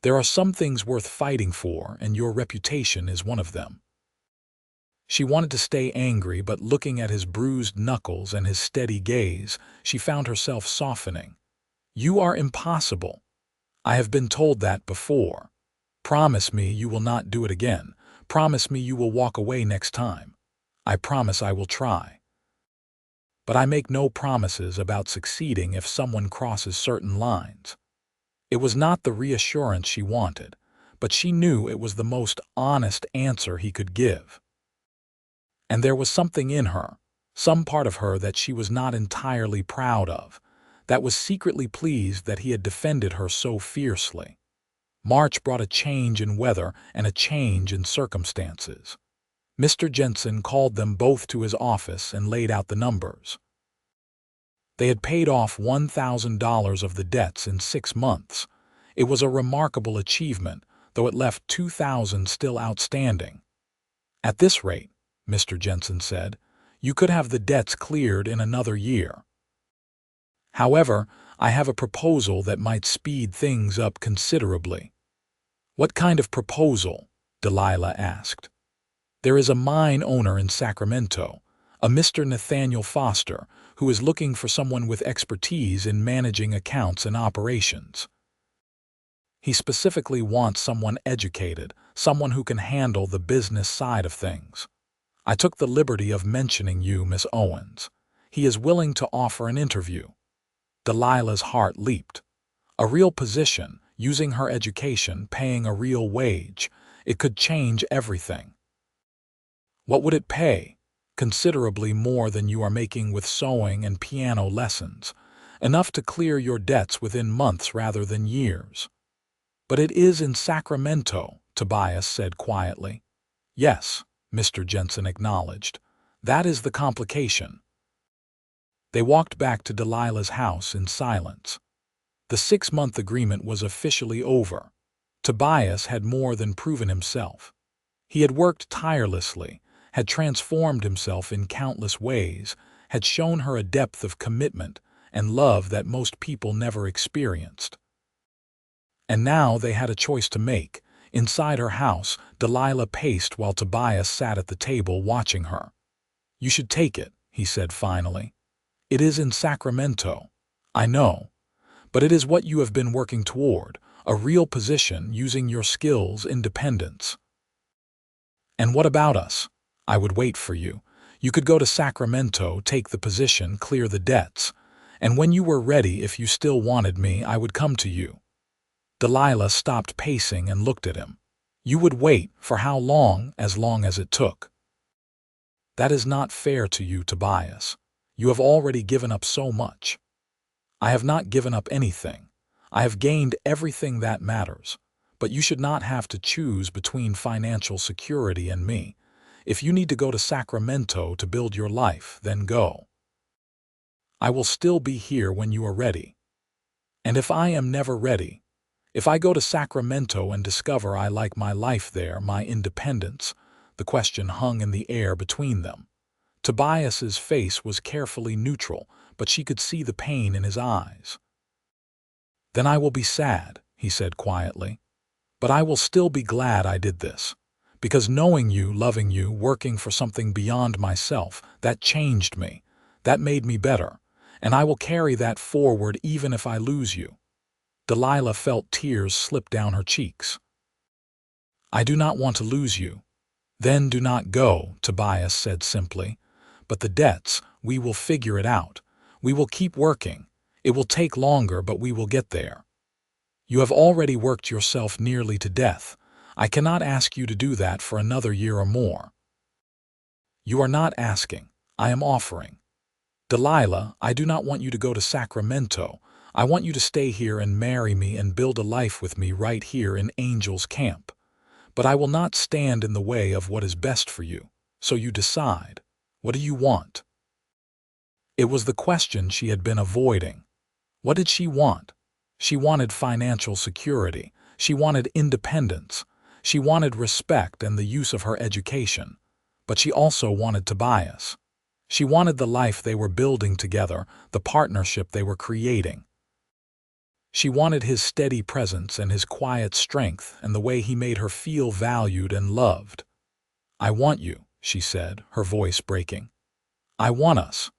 There are some things worth fighting for, and your reputation is one of them." She wanted to stay angry, but looking at his bruised knuckles and his steady gaze, she found herself softening. "You are impossible. I have been told that before. Promise me you will not do it again. Promise me you will walk away next time. I promise I will try. But I make no promises about succeeding if someone crosses certain lines." It was not the reassurance she wanted, but she knew it was the most honest answer he could give. And there was something in her, some part of her that she was not entirely proud of, that was secretly pleased that he had defended her so fiercely. March brought a change in weather and a change in circumstances. Mr. Jensen called them both to his office and laid out the numbers. They had paid off $1,000 of the debts in 6 months. It was a remarkable achievement, though it left $2,000 still outstanding. At this rate, Mr. Jensen said, you could have the debts cleared in another year. However, I have a proposal that might speed things up considerably. What kind of proposal? Delilah asked. There is a mine owner in Sacramento, a Mr. Nathaniel Foster, who is looking for someone with expertise in managing accounts and operations. He specifically wants someone educated, someone who can handle the business side of things. I took the liberty of mentioning you, Miss Owens. He is willing to offer an interview. Delilah's heart leaped. A real position, using her education, paying a real wage. It could change everything. What would it pay? Considerably more than you are making with sewing and piano lessons. Enough to clear your debts within months rather than years. But it is in Sacramento, Tobias said quietly. Yes, Mr. Jensen acknowledged. That is the complication. They walked back to Delilah's house in silence. The 6-month agreement was officially over. Tobias had more than proven himself. He had worked tirelessly, had transformed himself in countless ways, had shown her a depth of commitment and love that most people never experienced. And now they had a choice to make. Inside her house, Delilah paced while Tobias sat at the table watching her. You should take it, he said finally. It is in Sacramento. I know. But it is what you have been working toward, a real position using your skills, independence. And what about us? I would wait for you. You could go to Sacramento, take the position, clear the debts. And when you were ready, if you still wanted me, I would come to you. Delilah stopped pacing and looked at him. You would wait, for how long? As long as it took. That is not fair to you, Tobias. You have already given up so much. I have not given up anything. I have gained everything that matters. But you should not have to choose between financial security and me. If you need to go to Sacramento to build your life, then go. I will still be here when you are ready. And if I am never ready, if I go to Sacramento and discover I like my life there, my independence, the question hung in the air between them. Tobias's face was carefully neutral, but she could see the pain in his eyes. Then I will be sad, he said quietly. But I will still be glad I did this. Because knowing you, loving you, working for something beyond myself, that changed me. That made me better. And I will carry that forward even if I lose you. Delilah felt tears slip down her cheeks. I do not want to lose you. Then do not go, Tobias said simply. But the debts, we will figure it out. We will keep working. It will take longer, but we will get there. You have already worked yourself nearly to death. I cannot ask you to do that for another year or more. You are not asking. I am offering. Delilah, I do not want you to go to Sacramento. I want you to stay here and marry me and build a life with me right here in Angel's Camp. But I will not stand in the way of what is best for you. So you decide. What do you want? It was the question she had been avoiding. What did she want? She wanted financial security. She wanted independence. She wanted respect and the use of her education. But she also wanted Tobias. She wanted the life they were building together, the partnership they were creating. She wanted his steady presence and his quiet strength and the way he made her feel valued and loved. I want you, she said, her voice breaking. I want us.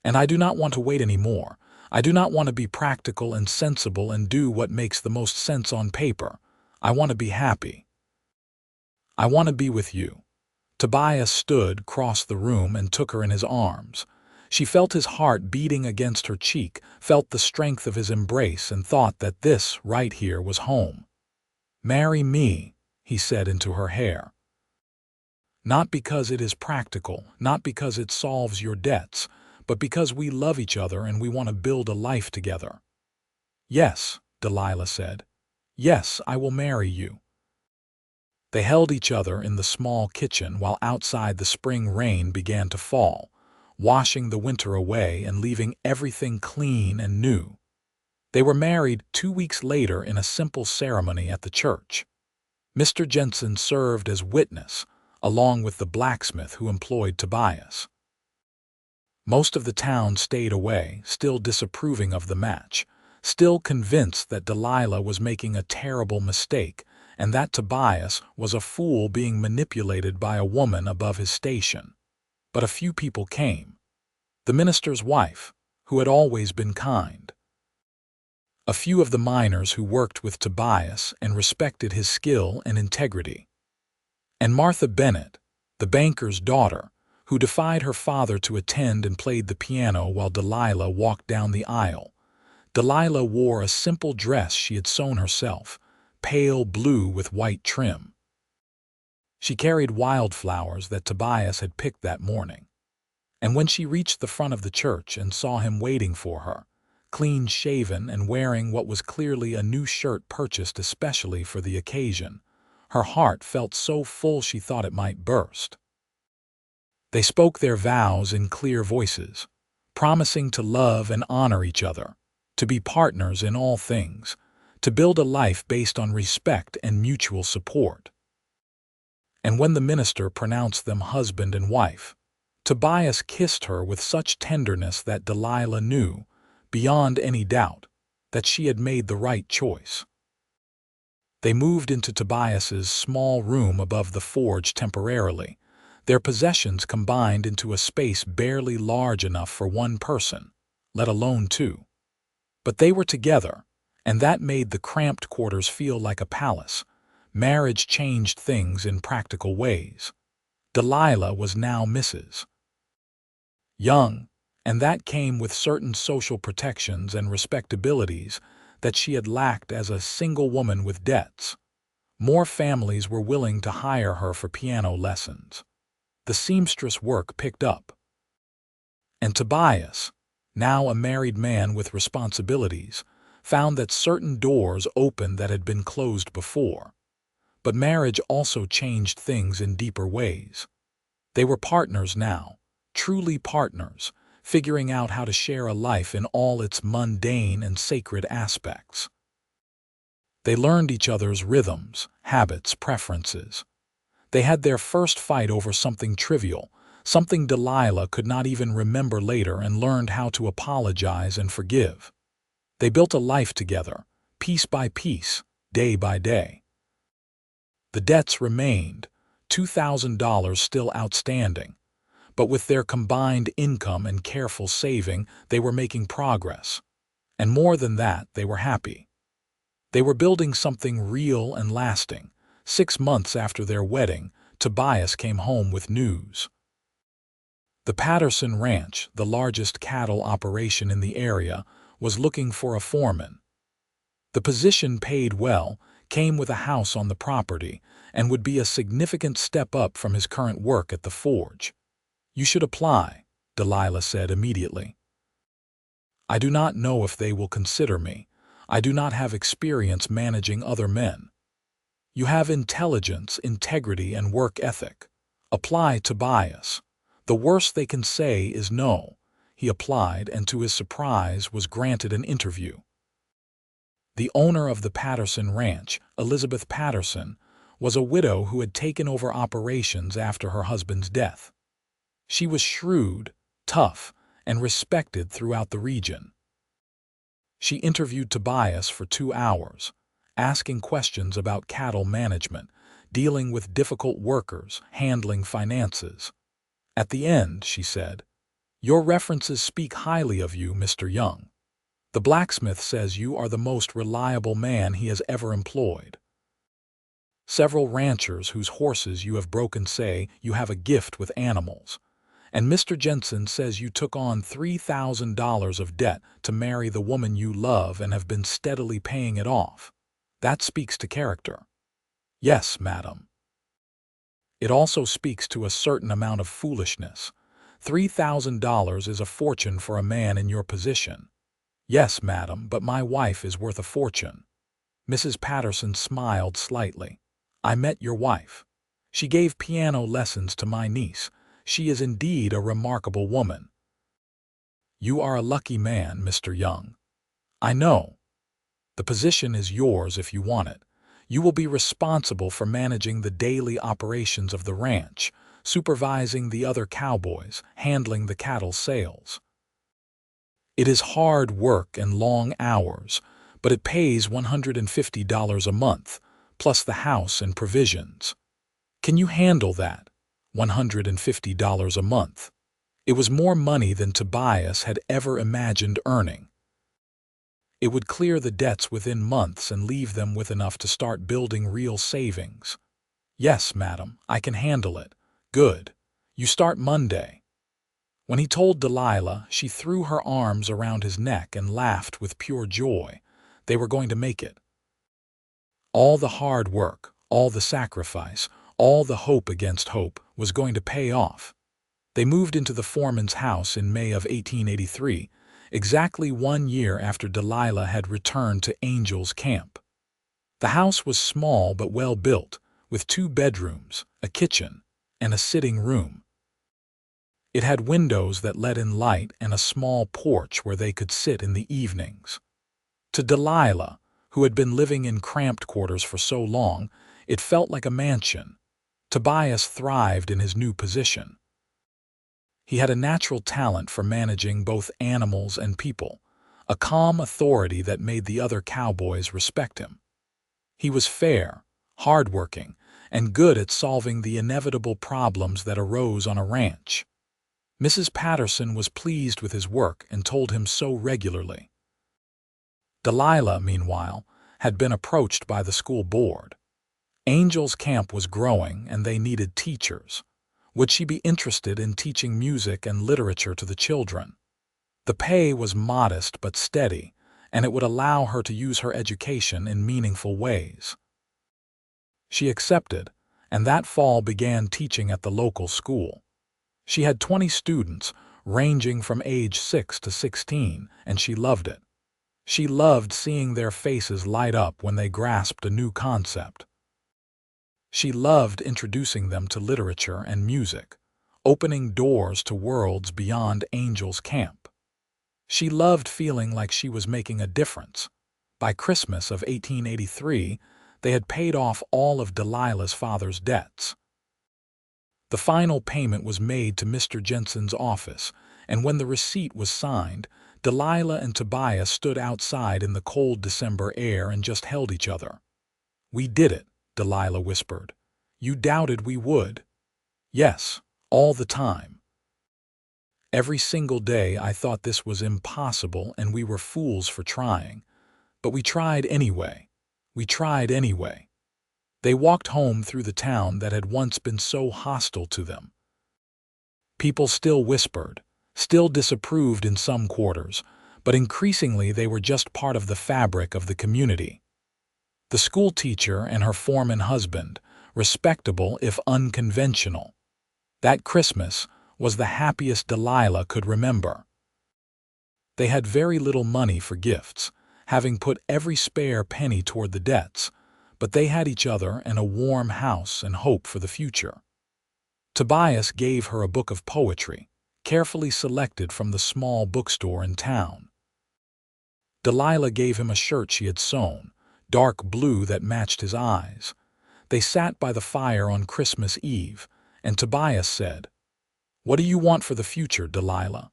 And I do not want to wait anymore. I do not want to be practical and sensible and do what makes the most sense on paper. I want to be happy. I want to be with you. Tobias stood, crossed the room, and took her in his arms. She felt his heart beating against her cheek, felt the strength of his embrace, and thought that this, right here, was home. Marry me, he said into her hair. Not because it is practical, not because it solves your debts, but because we love each other and we want to build a life together. Yes, Delilah said. Yes, I will marry you. They held each other in the small kitchen while outside the spring rain began to fall, washing the winter away and leaving everything clean and new. They were married 2 weeks later in a simple ceremony at the church. Mr. Jensen served as witness, along with the blacksmith who employed Tobias. Most of the town stayed away, still disapproving of the match, still convinced that Delilah was making a terrible mistake and that Tobias was a fool being manipulated by a woman above his station. But a few people came. The minister's wife, who had always been kind. A few of the miners who worked with Tobias and respected his skill and integrity. And Martha Bennett, the banker's daughter, who defied her father to attend and played the piano while Delilah walked down the aisle. Delilah wore a simple dress she had sewn herself, pale blue with white trim. She carried wildflowers that Tobias had picked that morning. And when she reached the front of the church and saw him waiting for her, clean-shaven and wearing what was clearly a new shirt purchased especially for the occasion, her heart felt so full she thought it might burst. They spoke their vows in clear voices, promising to love and honor each other, to be partners in all things, to build a life based on respect and mutual support. And when the minister pronounced them husband and wife, Tobias kissed her with such tenderness that Delilah knew, beyond any doubt, that she had made the right choice. They moved into Tobias's small room above the forge temporarily, their possessions combined into a space barely large enough for one person, let alone two. But they were together, and that made the cramped quarters feel like a palace. Marriage changed things in practical ways. Delilah was now Mrs. Young, and that came with certain social protections and respectabilities that she had lacked as a single woman with debts. More families were willing to hire her for piano lessons. The seamstress work picked up. And Tobias, now a married man with responsibilities, found that certain doors opened that had been closed before. But marriage also changed things in deeper ways. They were partners now, truly partners, figuring out how to share a life in all its mundane and sacred aspects. They learned each other's rhythms, habits, preferences. They had their first fight over something trivial, something Delilah could not even remember later, and learned how to apologize and forgive. They built a life together, piece by piece, day by day. The debts remained, $2,000 still outstanding, but with their combined income and careful saving, they were making progress. And more than that, they were happy. They were building something real and lasting. 6 months after their wedding, Tobias came home with news. The Patterson Ranch, the largest cattle operation in the area, was looking for a foreman. The position paid well, came with a house on the property, and would be a significant step up from his current work at the forge. "You should apply," Delilah said immediately. "I do not know if they will consider me. I do not have experience managing other men." "You have intelligence, integrity, and work ethic. Apply, Tobias. The worst they can say is no." He applied and, to his surprise, was granted an interview. The owner of the Patterson Ranch, Elizabeth Patterson, was a widow who had taken over operations after her husband's death. She was shrewd, tough, and respected throughout the region. She interviewed Tobias for 2 hours, asking questions about cattle management, dealing with difficult workers, handling finances. At the end, she said, "Your references speak highly of you, Mr. Young. The blacksmith says you are the most reliable man he has ever employed. Several ranchers whose horses you have broken say you have a gift with animals. And Mr. Jensen says you took on $3,000 of debt to marry the woman you love and have been steadily paying it off. That speaks to character." "Yes, madam." "It also speaks to a certain amount of foolishness. $3,000 is a fortune for a man in your position." "Yes, madam, but my wife is worth a fortune." Mrs. Patterson smiled slightly. I met your wife. She gave piano lessons to my niece. She is indeed a remarkable woman. You are a lucky man, Mr. Young. I know. The position is yours if you want it. You will be responsible for managing the daily operations of the ranch, supervising the other cowboys, handling the cattle sales. It is hard work and long hours, but it pays $150 a month, plus the house and provisions. Can you handle that? $150 a month. It was more money than Tobias had ever imagined earning. It would clear the debts within months and leave them with enough to start building real savings. Yes, madam, I can handle it. Good. You start Monday. When he told Delilah, she threw her arms around his neck and laughed with pure joy. They were going to make it. All the hard work, all the sacrifice, all the hope against hope was going to pay off. They moved into the foreman's house in May of 1883, exactly 1 year after Delilah had returned to Angel's Camp. The house was small but well built, with 2 bedrooms, a kitchen, and a sitting room. It had windows that let in light and a small porch where they could sit in the evenings. To Delilah, who had been living in cramped quarters for so long, it felt like a mansion. Tobias thrived in his new position. He had a natural talent for managing both animals and people, a calm authority that made the other cowboys respect him. He was fair, hardworking, and good at solving the inevitable problems that arose on a ranch. Mrs. Patterson was pleased with his work and told him so regularly. Delilah, meanwhile, had been approached by the school board. Angel's Camp was growing and they needed teachers. Would she be interested in teaching music and literature to the children? The pay was modest but steady, and it would allow her to use her education in meaningful ways. She accepted, and that fall began teaching at the local school. She had 20 students, ranging from age 6 to 16, and she loved it. She loved seeing their faces light up when they grasped a new concept. She loved introducing them to literature and music, opening doors to worlds beyond Angel's Camp. She loved feeling like she was making a difference. By Christmas of 1883, they had paid off all of Delilah's father's debts. The final payment was made to Mr. Jensen's office, and when the receipt was signed, Delilah and Tobias stood outside in the cold December air and just held each other. "We did it," Delilah whispered. "You doubted we would." "Yes, all the time. Every single day I thought this was impossible and we were fools for trying. But we tried anyway. We tried anyway." They walked home through the town that had once been so hostile to them. People still whispered, still disapproved in some quarters, but increasingly they were just part of the fabric of the community. The school teacher and her foreman husband, respectable if unconventional. That Christmas was the happiest Delilah could remember. They had very little money for gifts, having put every spare penny toward the debts, but they had each other and a warm house and hope for the future. Tobias gave her a book of poetry, carefully selected from the small bookstore in town. Delilah gave him a shirt she had sewn, dark blue that matched his eyes. They sat by the fire on Christmas Eve, and Tobias said, "What do you want for the future, Delilah?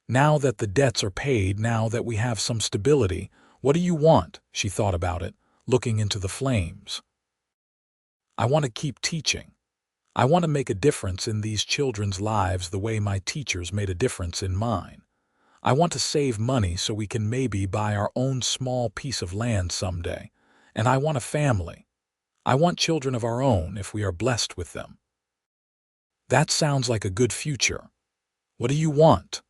Now that the debts are paid, now that we have some stability, what do you want?" She thought about it, looking into the flames. "I want to keep teaching. I want to make a difference in these children's lives the way my teachers made a difference in mine. I want to save money so we can maybe buy our own small piece of land someday. And I want a family. I want children of our own if we are blessed with them." "That sounds like a good future. What do you want?"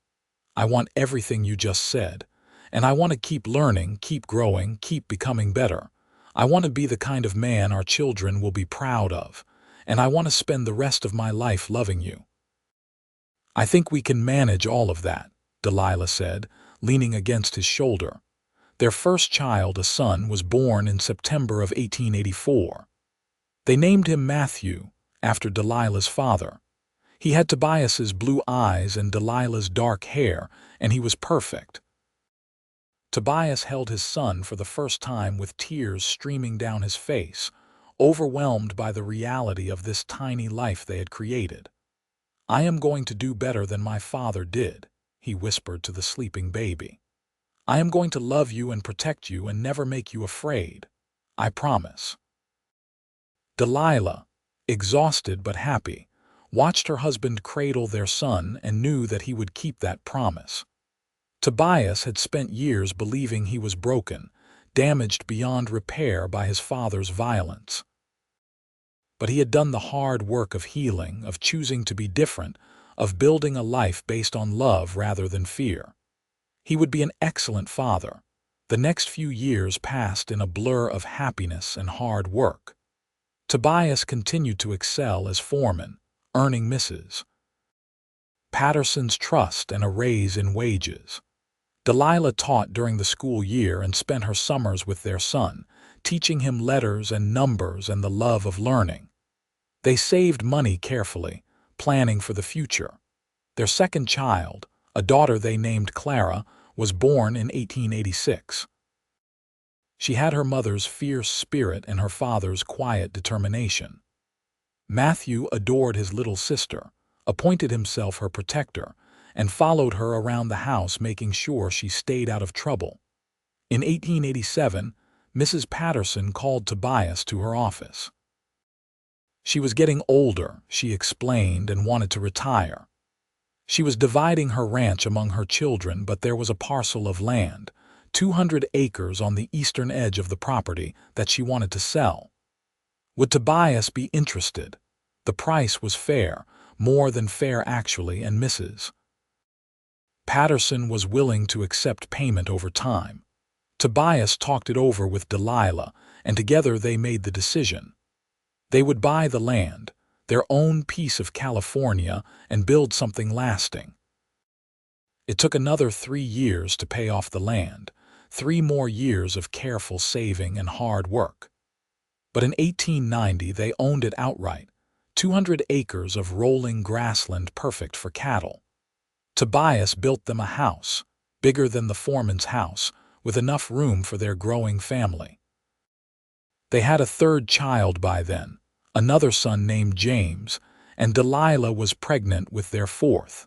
"I want everything you just said. And I want to keep learning, keep growing, keep becoming better. I want to be the kind of man our children will be proud of. And I want to spend the rest of my life loving you." "I think we can manage all of that," Delilah said, leaning against his shoulder. Their first child, a son, was born in September of 1884. They named him Matthew, after Delilah's father. He had Tobias's blue eyes and Delilah's dark hair, and he was perfect. Tobias held his son for the first time with tears streaming down his face, overwhelmed by the reality of this tiny life they had created. "I am going to do better than my father did," he whispered to the sleeping baby. "I am going to love you and protect you and never make you afraid. I promise." Delilah, exhausted but happy, watched her husband cradle their son and knew that he would keep that promise. Tobias had spent years believing he was broken, damaged beyond repair by his father's violence. But he had done the hard work of healing, of choosing to be different, of building a life based on love rather than fear. He would be an excellent father. The next few years passed in a blur of happiness and hard work. Tobias continued to excel as foreman, earning Mrs. Patterson's trust and a raise in wages. Delilah taught during the school year and spent her summers with their son, teaching him letters and numbers and the love of learning. They saved money carefully, planning for the future. Their second child, a daughter they named Clara, was born in 1886. She had her mother's fierce spirit and her father's quiet determination. Matthew adored his little sister, appointed himself her protector, and followed her around the house making sure she stayed out of trouble. In 1887, Mrs. Patterson called Tobias to her office. She was getting older, she explained, and wanted to retire. She was dividing her ranch among her children, but there was a parcel of land, 200 acres on the eastern edge of the property, that she wanted to sell. Would Tobias be interested? The price was fair, more than fair actually, and Mrs. Patterson was willing to accept payment over time. Tobias talked it over with Delilah, and together they made the decision. They would buy the land, their own piece of California, and build something lasting. It took another 3 years to pay off the land, 3 more years of careful saving and hard work. But in 1890 they owned it outright, 200 acres of rolling grassland perfect for cattle. Tobias built them a house, bigger than the foreman's house, with enough room for their growing family. They had a third child by then, another son named James, and Delilah was pregnant with their fourth.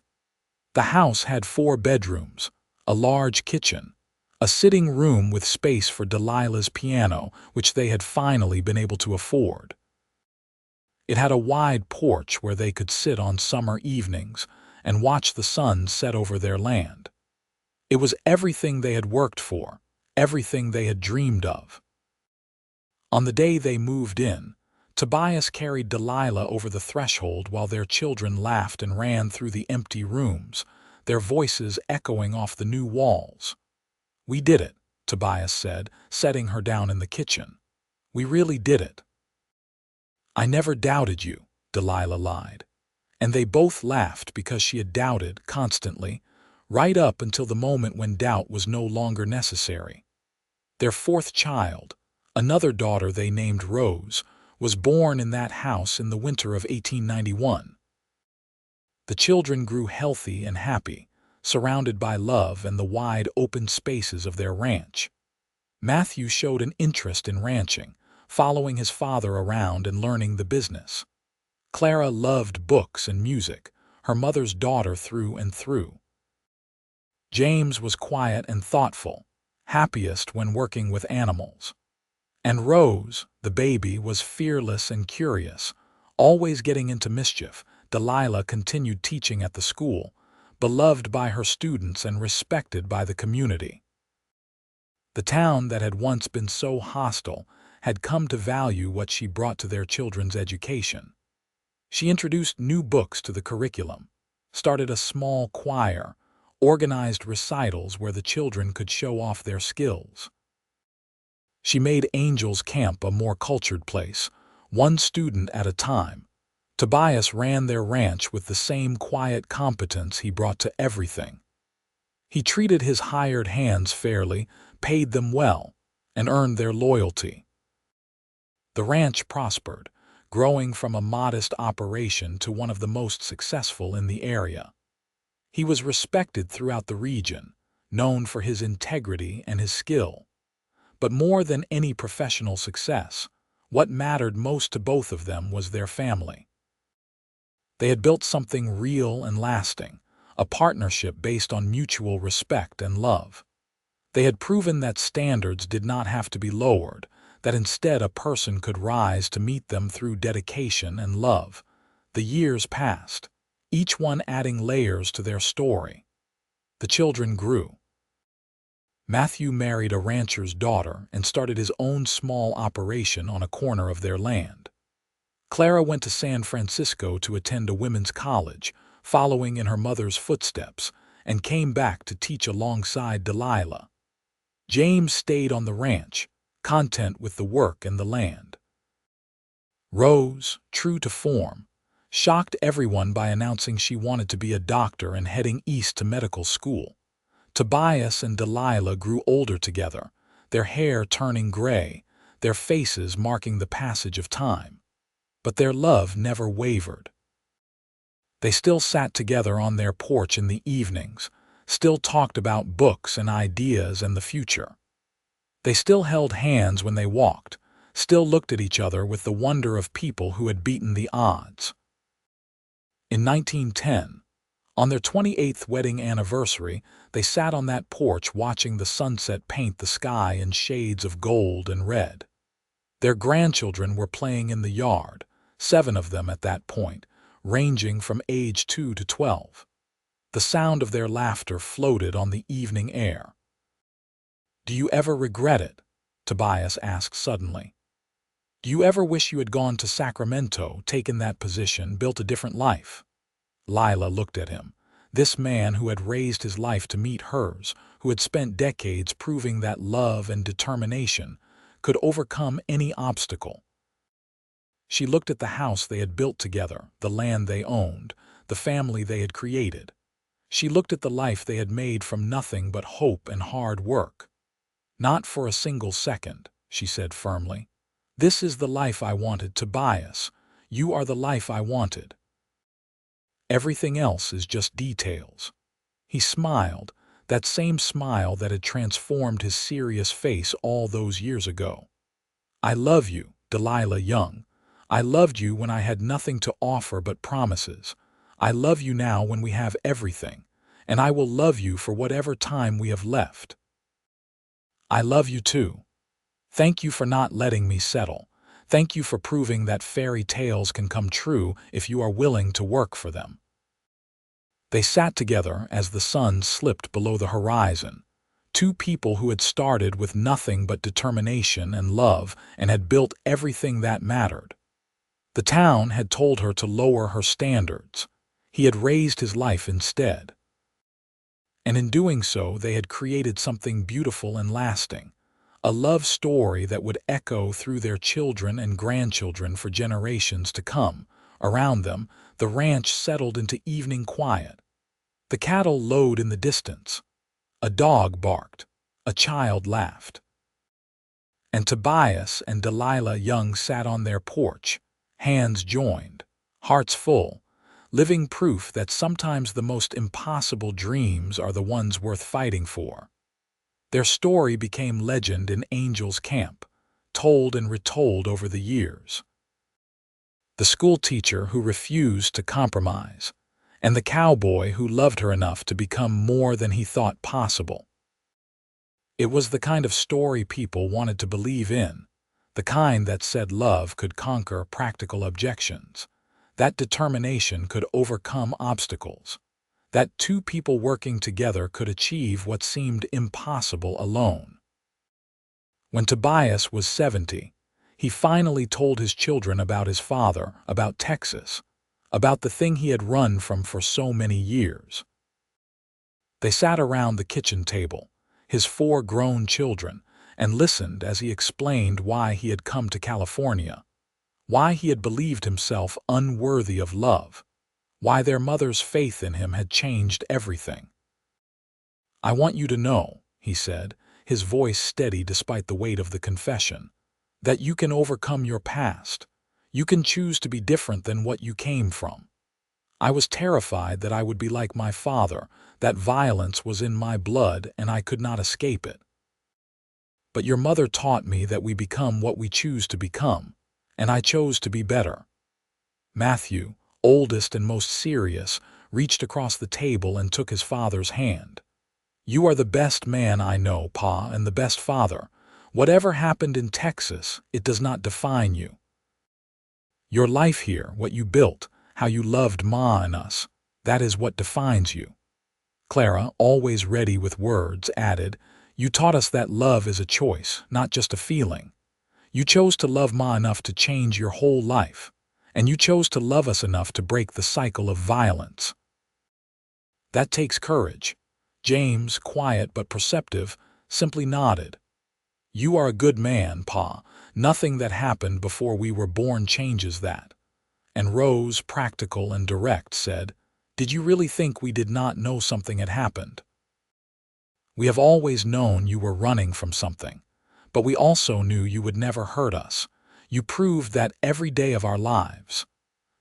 The house had 4 bedrooms, a large kitchen, a sitting room with space for Delilah's piano, which they had finally been able to afford. It had a wide porch where they could sit on summer evenings and watch the sun set over their land. It was everything they had worked for, everything they had dreamed of. On the day they moved in, Tobias carried Delilah over the threshold while their children laughed and ran through the empty rooms, their voices echoing off the new walls. "We did it," Tobias said, setting her down in the kitchen. "We really did it." "I never doubted you," Delilah lied. And they both laughed because she had doubted constantly, right up until the moment when doubt was no longer necessary. Their fourth child, another daughter they named Rose, was born in that house in the winter of 1891. The children grew healthy and happy, surrounded by love and the wide open spaces of their ranch. Matthew showed an interest in ranching, following his father around and learning the business. Clara loved books and music, her mother's daughter through and through. James was quiet and thoughtful, happiest when working with animals. And Rose, the baby, was fearless and curious, always getting into mischief. Delilah continued teaching at the school, beloved by her students and respected by the community. The town that had once been so hostile had come to value what she brought to their children's education. She introduced new books to the curriculum, started a small choir, organized recitals where the children could show off their skills. She made Angels Camp a more cultured place, one student at a time. Tobias ran their ranch with the same quiet competence he brought to everything. He treated his hired hands fairly, paid them well, and earned their loyalty. The ranch prospered, growing from a modest operation to one of the most successful in the area. He was respected throughout the region, known for his integrity and his skill. But more than any professional success, what mattered most to both of them was their family. They had built something real and lasting, a partnership based on mutual respect and love. They had proven that standards did not have to be lowered, that instead a person could rise to meet them through dedication and love. The years passed, each one adding layers to their story. The children grew. Matthew married a rancher's daughter and started his own small operation on a corner of their land. Clara went to San Francisco to attend a women's college, following in her mother's footsteps, and came back to teach alongside Delilah. James stayed on the ranch, content with the work and the land. Rose, true to form, shocked everyone by announcing she wanted to be a doctor and heading east to medical school. Tobias and Delilah grew older together, their hair turning gray, their faces marking the passage of time. But their love never wavered. They still sat together on their porch in the evenings, still talked about books and ideas and the future. They still held hands when they walked, still looked at each other with the wonder of people who had beaten the odds. In 1910, on their 28th wedding anniversary, they sat on that porch watching the sunset paint the sky in shades of gold and red. Their grandchildren were playing in the yard, 7 of them at that point, ranging from age 2 to 12. The sound of their laughter floated on the evening air. "Do you ever regret it?" Tobias asked suddenly. "Do you ever wish you had gone to Sacramento, taken that position, built a different life?" Lila looked at him, this man who had raised his life to meet hers, who had spent decades proving that love and determination could overcome any obstacle. She looked at the house they had built together, the land they owned, the family they had created. She looked at the life they had made from nothing but hope and hard work. "Not for a single second," she said firmly. "This is the life I wanted, Tobias. You are the life I wanted. Everything else is just details." He smiled, that same smile that had transformed his serious face all those years ago. "I love you, Delilah Young. I loved you when I had nothing to offer but promises. I love you now when we have everything, and I will love you for whatever time we have left. I love you too. Thank you for not letting me settle. Thank you for proving that fairy tales can come true if you are willing to work for them." They sat together as the sun slipped below the horizon, 2 people who had started with nothing but determination and love and had built everything that mattered. The town had told her to lower her standards. He had raised his life instead. And in doing so, they had created something beautiful and lasting, a love story that would echo through their children and grandchildren for generations to come. Around them, the ranch settled into evening quiet. The cattle lowed in the distance. A dog barked. A child laughed. And Tobias and Delilah Young sat on their porch, hands joined, hearts full, living proof that sometimes the most impossible dreams are the ones worth fighting for. Their story became legend in Angel's Camp, told and retold over the years. The school teacher who refused to compromise, and the cowboy who loved her enough to become more than he thought possible. It was the kind of story people wanted to believe in, the kind that said love could conquer practical objections, that determination could overcome obstacles, that 2 people working together could achieve what seemed impossible alone. When Tobias was 70, he finally told his children about his father, about Texas, about the thing he had run from for so many years. They sat around the kitchen table, his 4 grown children, and listened as he explained why he had come to California, why he had believed himself unworthy of love, why their mother's faith in him had changed everything. "I want you to know," he said, his voice steady despite the weight of the confession. That you can overcome your past. You can choose to be different than what you came from. I was terrified that I would be like my father, that violence was in my blood and I could not escape it. But your mother taught me that we become what we choose to become, and I chose to be better. Matthew, oldest and most serious, reached across the table and took his father's hand. You are the best man I know, Pa, and the best father. Whatever happened in Texas, it does not define you. Your life here, what you built, how you loved Ma and us, that is what defines you. Clara, always ready with words, added, You taught us that love is a choice, not just a feeling. You chose to love Ma enough to change your whole life, and you chose to love us enough to break the cycle of violence. That takes courage. James, quiet but perceptive, simply nodded. You are a good man, Pa. Nothing that happened before we were born changes that. And Rose, practical and direct, said, Did you really think we did not know something had happened? We have always known you were running from something, but we also knew you would never hurt us. You proved that every day of our lives.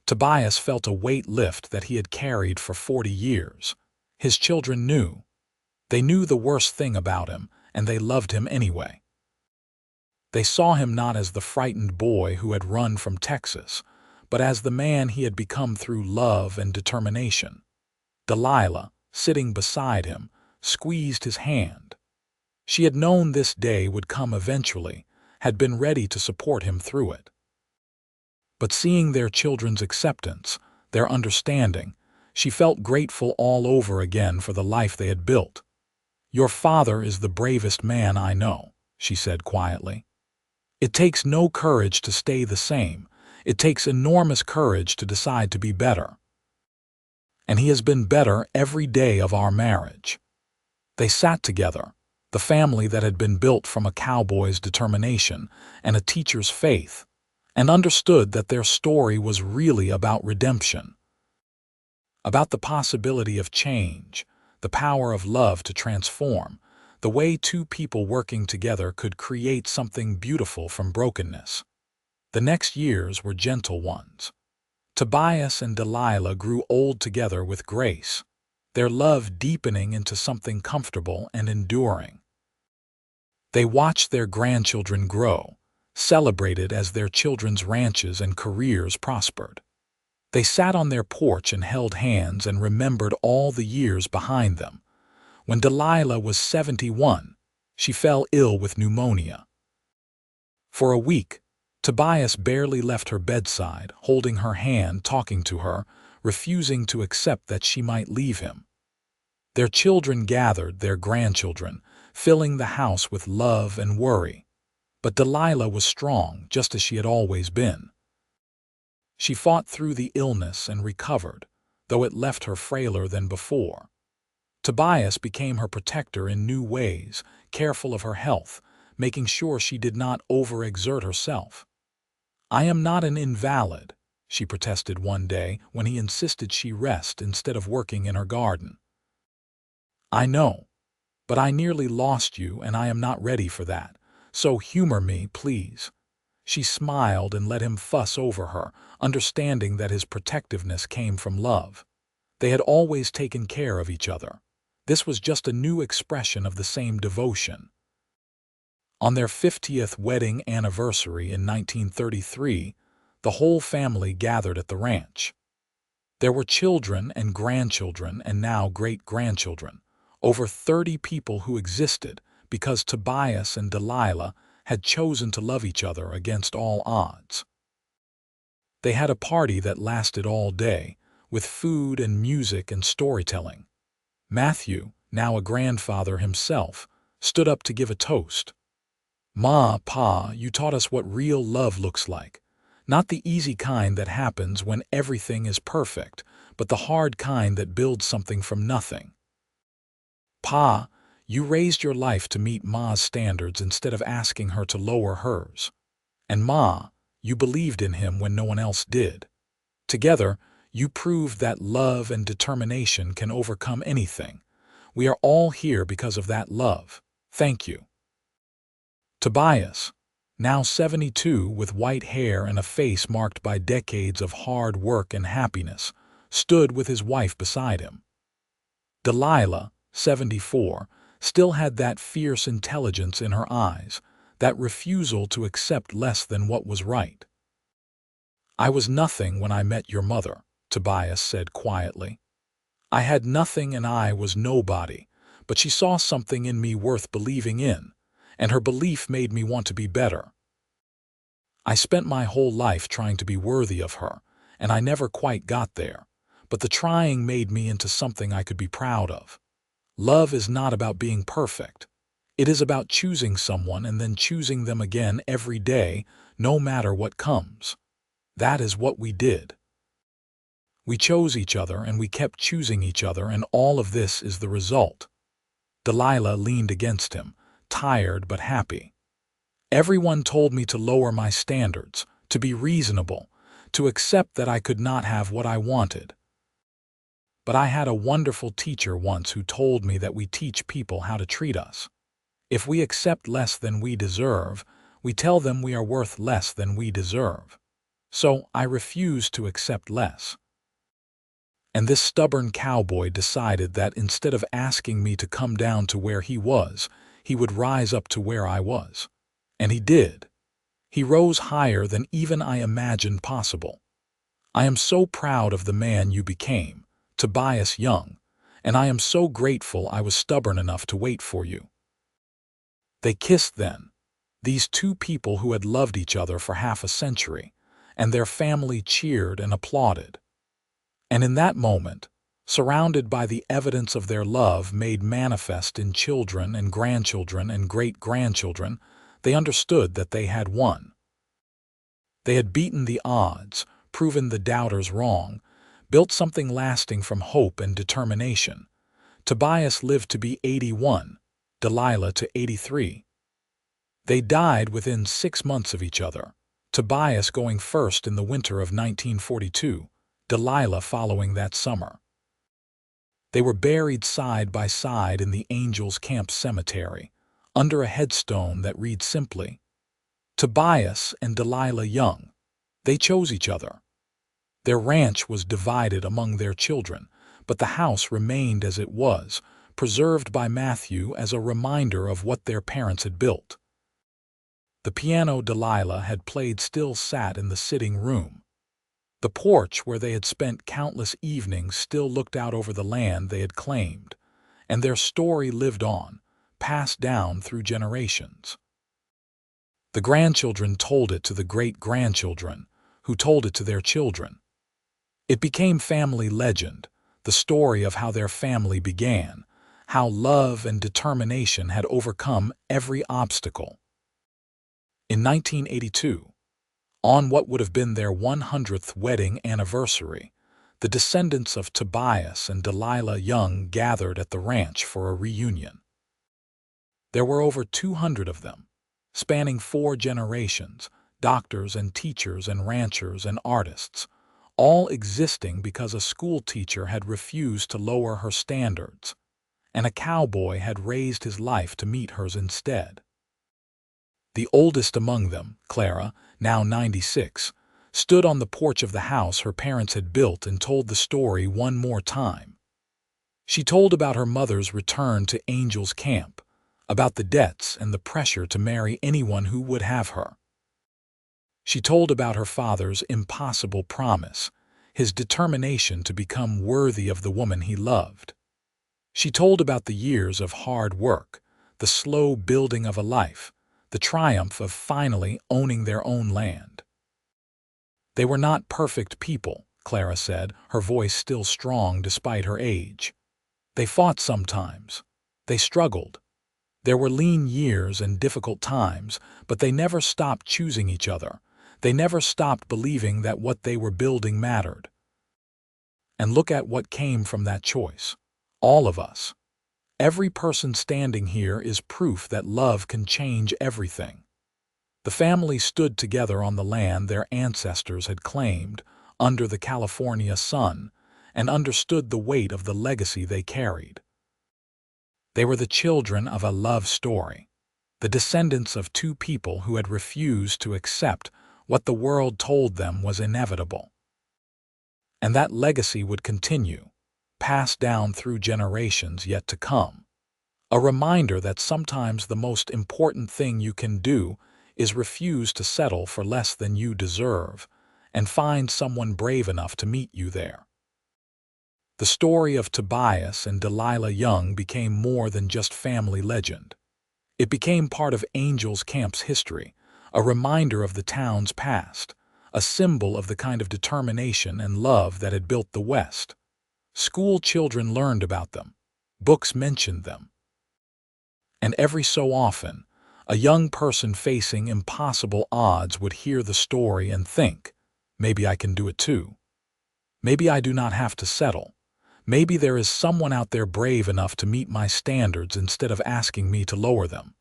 Tobias felt a weight lift that he had carried for 40 years. His children knew. They knew the worst thing about him, and they loved him anyway. They saw him not as the frightened boy who had run from Texas, but as the man he had become through love and determination. Delilah, sitting beside him, squeezed his hand. She had known this day would come eventually, had been ready to support him through it. But seeing their children's acceptance, their understanding, she felt grateful all over again for the life they had built. Your father is the bravest man I know, she said quietly. It takes no courage to stay the same. It takes enormous courage to decide to be better. And he has been better every day of our marriage. They sat together, the family that had been built from a cowboy's determination and a teacher's faith, and understood that their story was really about redemption, about the possibility of change, the power of love to transform, the way two people working together could create something beautiful from brokenness. The next years were gentle ones. Tobias and Delilah grew old together with grace, their love deepening into something comfortable and enduring. They watched their grandchildren grow, celebrated as their children's ranches and careers prospered. They sat on their porch and held hands and remembered all the years behind them. When Delilah was 71, she fell ill with pneumonia. For a week, Tobias barely left her bedside, holding her hand, talking to her, refusing to accept that she might leave him. Their children gathered, their grandchildren, filling the house with love and worry. But Delilah was strong, just as she had always been. She fought through the illness and recovered, though it left her frailer than before. Tobias became her protector in new ways, careful of her health, making sure she did not overexert herself. I am not an invalid, she protested one day when he insisted she rest instead of working in her garden. I know, but I nearly lost you and I am not ready for that, so humor me, please. She smiled and let him fuss over her, understanding that his protectiveness came from love. They had always taken care of each other. This was just a new expression of the same devotion. On their 50th wedding anniversary in 1933, the whole family gathered at the ranch. There were children and grandchildren and now great-grandchildren, over 30 people who existed because Tobias and Delilah had chosen to love each other against all odds. They had a party that lasted all day, with food and music and storytelling. Matthew, now a grandfather himself, stood up to give a toast. Ma, Pa, you taught us what real love looks like. Not the easy kind that happens when everything is perfect, but the hard kind that builds something from nothing. Pa, you raised your life to meet Ma's standards instead of asking her to lower hers. And Ma, you believed in him when no one else did. Together, you proved that love and determination can overcome anything. We are all here because of that love. Thank you. Tobias, now 72 with white hair and a face marked by decades of hard work and happiness, stood with his wife beside him. Delilah, 74, still had that fierce intelligence in her eyes, that refusal to accept less than what was right. "I was nothing when I met your mother," Tobias said quietly. "I had nothing and I was nobody, but she saw something in me worth believing in, and her belief made me want to be better. I spent my whole life trying to be worthy of her, and I never quite got there, but the trying made me into something I could be proud of. Love is not about being perfect. It is about choosing someone and then choosing them again every day, no matter what comes. That is what we did. We chose each other and we kept choosing each other, and all of this is the result." Delilah leaned against him, tired but happy. "Everyone told me to lower my standards, to be reasonable, to accept that I could not have what I wanted. But I had a wonderful teacher once who told me that we teach people how to treat us. If we accept less than we deserve, we tell them we are worth less than we deserve. So I refused to accept less. And this stubborn cowboy decided that instead of asking me to come down to where he was, he would rise up to where I was. And he did. He rose higher than even I imagined possible. I am so proud of the man you became, Tobias Young, and I am so grateful I was stubborn enough to wait for you." They kissed then, these two people who had loved each other for half a century, and their family cheered and applauded. And in that moment, surrounded by the evidence of their love made manifest in children and grandchildren and great-grandchildren, they understood that they had won. They had beaten the odds, proven the doubters wrong, built something lasting from hope and determination. Tobias lived to be 81, Delilah to 83. They died within 6 months of each other, Tobias going first in the winter of 1942, Delilah following that summer. They were buried side by side in the Angels Camp Cemetery, under a headstone that read simply, "Tobias and Delilah Young. They chose each other." Their ranch was divided among their children, but the house remained as it was, preserved by Matthew as a reminder of what their parents had built. The piano Delilah had played still sat in the sitting room. The porch where they had spent countless evenings still looked out over the land they had claimed, and their story lived on, passed down through generations. The grandchildren told it to the great-grandchildren, who told it to their children. It became family legend, the story of how their family began, how love and determination had overcome every obstacle. In 1982, on what would have been their 100th wedding anniversary, the descendants of Tobias and Delilah Young gathered at the ranch for a reunion. There were over 200 of them, spanning 4 generations, doctors and teachers and ranchers and artists, all existing because a school teacher had refused to lower her standards, and a cowboy had raised his life to meet hers instead. The oldest among them, Clara, now 96, stood on the porch of the house her parents had built and told the story one more time. She told about her mother's return to Angels Camp, about the debts and the pressure to marry anyone who would have her. She told about her father's impossible promise, his determination to become worthy of the woman he loved. She told about the years of hard work, the slow building of a life, the triumph of finally owning their own land. They were not perfect people, Clara said, her voice still strong despite her age. They fought sometimes. They struggled. There were lean years and difficult times, but they never stopped choosing each other. They never stopped believing that what they were building mattered. And look at what came from that choice. All of us. Every person standing here is proof that love can change everything. The family stood together on the land their ancestors had claimed, under the California sun, and understood the weight of the legacy they carried. They were the children of a love story, the descendants of two people who had refused to accept what the world told them was inevitable. And that legacy would continue, passed down through generations yet to come. A reminder that sometimes the most important thing you can do is refuse to settle for less than you deserve and find someone brave enough to meet you there. The story of Tobias and Delilah Young became more than just family legend. It became part of Angels Camp's history, a reminder of the town's past, a symbol of the kind of determination and love that had built the West. School children learned about them. Books mentioned them. And every so often, a young person facing impossible odds would hear the story and think, maybe I can do it too. Maybe I do not have to settle. Maybe there is someone out there brave enough to meet my standards instead of asking me to lower them.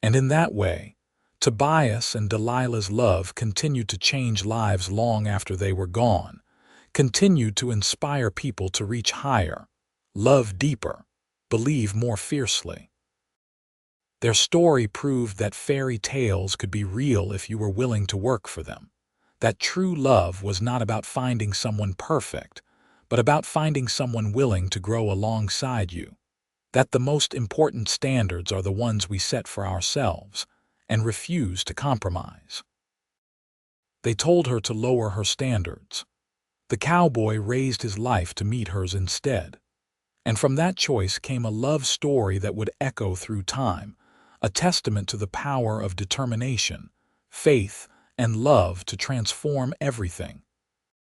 And in that way, Tobias and Delilah's love continued to change lives long after they were gone, continued to inspire people to reach higher, love deeper, believe more fiercely. Their story proved that fairy tales could be real if you were willing to work for them, that true love was not about finding someone perfect, but about finding someone willing to grow alongside you, that the most important standards are the ones we set for ourselves and refuse to compromise. They told her to lower her standards. The cowboy raised his life to meet hers instead. And from that choice came a love story that would echo through time, a testament to the power of determination, faith, and love to transform everything.